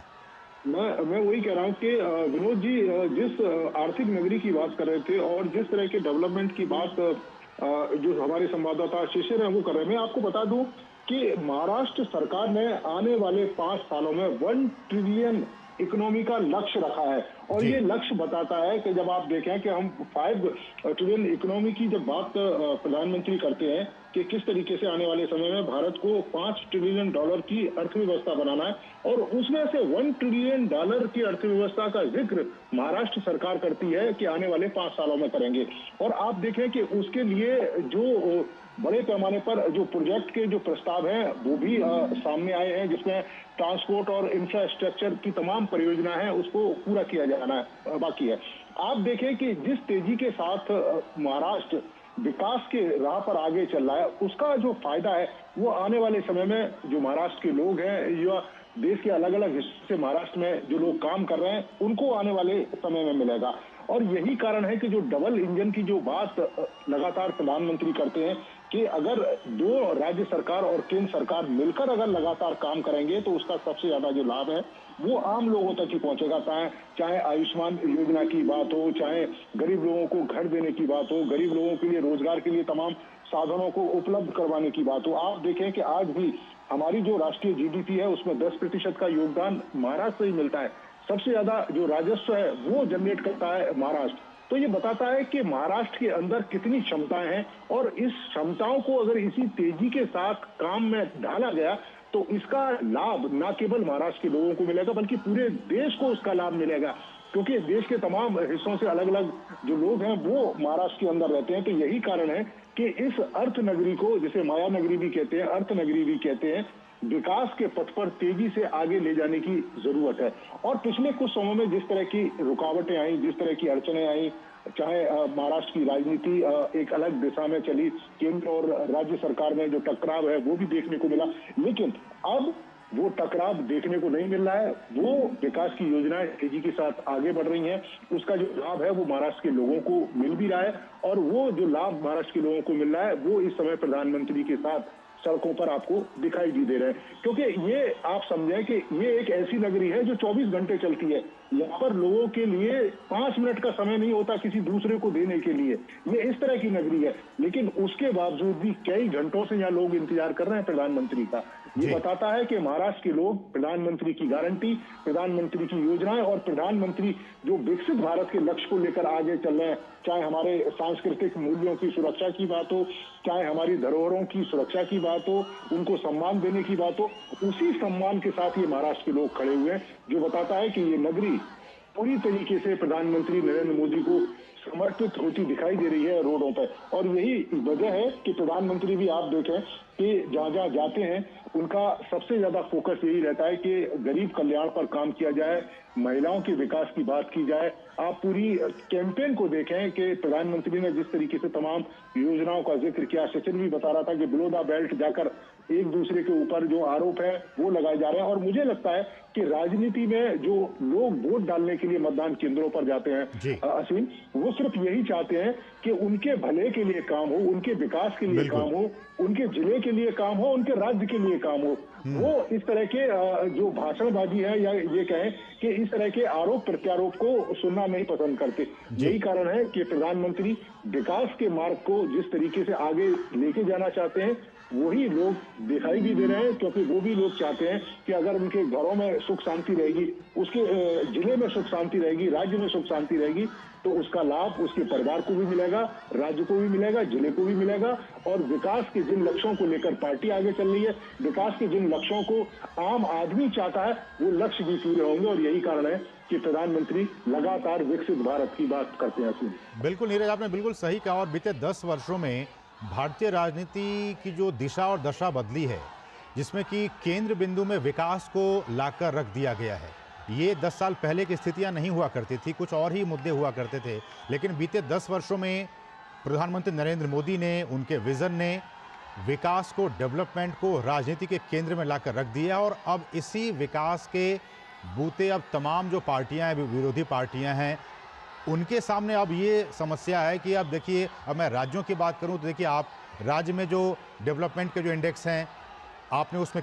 मैं वही कह रहा हूँ कि विनोद जी जिस आर्थिक नगरी की बात कर रहे थे और जिस तरह के डेवलपमेंट की बात जो हमारे संवाददाता शिशिर हैं वो कर रहे हैं, मैं आपको बता दूं कि महाराष्ट्र सरकार ने आने वाले 5 सालों में 1 ट्रिलियन इकोनॉमी का लक्ष्य रखा है। और ये लक्ष्य बताता है कि जब आप देखें कि हम 5 ट्रिलियन इकोनॉमी की जब बात प्रधानमंत्री करते हैं कि किस तरीके से आने वाले समय में भारत को $5 ट्रिलियन की अर्थव्यवस्था बनाना है, और उसमें से $1 ट्रिलियन की अर्थव्यवस्था का जिक्र महाराष्ट्र सरकार करती है कि आने वाले 5 सालों में करेंगे। और आप देखें कि उसके लिए जो बड़े पैमाने पर जो प्रोजेक्ट के जो प्रस्ताव हैं वो भी सामने आए हैं, जिसमें ट्रांसपोर्ट और इंफ्रास्ट्रक्चर की तमाम परियोजना है उसको पूरा किया जाना बाकी है। आप देखें कि जिस तेजी के साथ महाराष्ट्र विकास के राह पर आगे चल रहा है, उसका जो फायदा है वो आने वाले समय में जो महाराष्ट्र के लोग हैं या देश के अलग अलग हिस्से से महाराष्ट्र में जो लोग काम कर रहे हैं उनको आने वाले समय में मिलेगा। और यही कारण है कि जो डबल इंजन की जो बात लगातार प्रधानमंत्री करते हैं कि अगर 2 राज्य सरकार और केंद्र सरकार मिलकर अगर लगातार काम करेंगे तो उसका सबसे ज्यादा जो लाभ है वो आम लोगों तक ही पहुंचेगा। चाहे आयुष्मान योजना की बात हो, चाहे गरीब लोगों को घर देने की बात हो, गरीब लोगों के लिए रोजगार के लिए तमाम साधनों को उपलब्ध करवाने की बात हो। आप देखें कि आज भी हमारी जो राष्ट्रीय जीडीपी है उसमें 10% का योगदान महाराष्ट्र से ही मिलता है। सबसे ज्यादा जो राजस्व है वो जनरेट करता है महाराष्ट्र। तो ये बताता है कि महाराष्ट्र के अंदर कितनी क्षमताएं हैं, और इस क्षमताओं को अगर इसी तेजी के साथ काम में ढाला गया तो इसका लाभ न केवल महाराष्ट्र के लोगों को मिलेगा बल्कि पूरे देश को उसका लाभ मिलेगा, क्योंकि देश के तमाम हिस्सों से अलग अलग जो लोग हैं वो महाराष्ट्र के अंदर रहते हैं। तो यही कारण है कि इस अर्थ नगरी को, जिसे माया नगरी भी कहते हैं, अर्थ नगरी भी कहते हैं, विकास के पथ पर तेजी से आगे ले जाने की जरूरत है। और पिछले कुछ समय में जिस तरह की रुकावटें आई, जिस तरह की अड़चनें आई, चाहे महाराष्ट्र की राजनीति एक अलग दिशा में चली, केंद्र और राज्य सरकार में जो टकराव है वो भी देखने को मिला, लेकिन अब वो टकराव देखने को नहीं मिल रहा है। वो विकास की योजनाएं तेजी के साथ आगे बढ़ रही हैं, उसका जो लाभ है वो महाराष्ट्र के लोगों को मिल भी रहा है, और वो जो लाभ महाराष्ट्र के लोगों को मिल रहा है वो इस समय प्रधानमंत्री के साथ सड़कों पर आपको दिखाई भी दे रहे हैं। क्योंकि ये आप समझें कि ये एक ऐसी नगरी है जो 24 घंटे चलती है। यहाँ पर लोगों के लिए 5 मिनट का समय नहीं होता किसी दूसरे को देने के लिए। ये इस तरह की नगरी है, लेकिन उसके बावजूद भी कई घंटों से यहाँ लोग इंतजार कर रहे हैं प्रधानमंत्री का। ये बताता है कि महाराष्ट्र के लोग प्रधानमंत्री की गारंटी, प्रधानमंत्री की योजनाएं और प्रधानमंत्री जो विकसित भारत के लक्ष्य को लेकर आगे चल रहे हैं, चाहे हमारे सांस्कृतिक मूल्यों की सुरक्षा की बात हो, चाहे हमारी धरोहरों की सुरक्षा की बात हो, उनको सम्मान देने की बात हो, उसी सम्मान के साथ ये महाराष्ट्र के लोग खड़े हुए हैं, जो बताता है कि ये नगरी पूरी तरीके से प्रधानमंत्री नरेंद्र मोदी को समर्पित होती दिखाई दे रही है रोडों पर। और यही वजह है कि प्रधानमंत्री भी आप देखें कि जहां जहां जाते हैं उनका सबसे ज्यादा फोकस यही रहता है कि गरीब कल्याण पर काम किया जाए, महिलाओं के विकास की बात की जाए। आप पूरी कैंपेन को देखें कि प्रधानमंत्री ने जिस तरीके से तमाम योजनाओं का जिक्र किया, सचिन भी बता रहा था कि बिलो द बेल्ट जाकर एक दूसरे के ऊपर जो आरोप है वो लगाए जा रहे हैं। और मुझे लगता है कि राजनीति में जो लोग वोट डालने के लिए मतदान केंद्रों पर जाते हैं असीम, वो सिर्फ यही चाहते हैं कि उनके भले के लिए काम हो, उनके विकास के लिए काम हो, उनके जिले के लिए काम हो, उनके राज्य के लिए काम हो। वो इस तरह के जो भाषणबाजी है या ये कहें कि इस तरह के आरोप प्रत्यारोप को सुनना नहीं पसंद करते। यही कारण है कि प्रधानमंत्री विकास के मार्ग को जिस तरीके से आगे लेके जाना चाहते हैं वही लोग दिखाई भी दे रहे हैं, क्योंकि वो भी लोग चाहते हैं कि अगर उनके घरों में सुख शांति रहेगी, उसके जिले में सुख शांति रहेगी, राज्य में सुख शांति रहेगी, तो उसका लाभ उसके परिवार को भी मिलेगा, राज्य को भी मिलेगा, जिले को भी मिलेगा। और विकास के जिन लक्ष्यों को लेकर पार्टी आगे चल रही है, विकास के जिन लक्ष्यों को आम आदमी चाहता है, वो लक्ष्य भी पूरे होंगे। और यही कारण है कि प्रधानमंत्री लगातार विकसित भारत की बात करते हैं। बिल्कुल नीरज, आपने बिल्कुल सही कहा। और बीते 10 वर्षों में भारतीय राजनीति की जो दिशा और दशा बदली है, जिसमें कि केंद्र बिंदु में विकास को लाकर रख दिया गया है। ये 10 साल पहले की स्थितियां नहीं हुआ करती थी, कुछ और ही मुद्दे हुआ करते थे, लेकिन बीते 10 वर्षों में प्रधानमंत्री नरेंद्र मोदी ने, उनके विजन ने विकास को, डेवलपमेंट को राजनीति के केंद्र में लाकर रख दिया। और अब इसी विकास के बूते अब तमाम जो पार्टियां हैं, विरोधी पार्टियां हैं, उनके सामने अब ये समस्या है कि अब देखिए, अब मैं राज्यों की बात करूं तो देखिए, आप राज्य में जो डेवलपमेंट के जो इंडेक्स हैं, आपने उसमें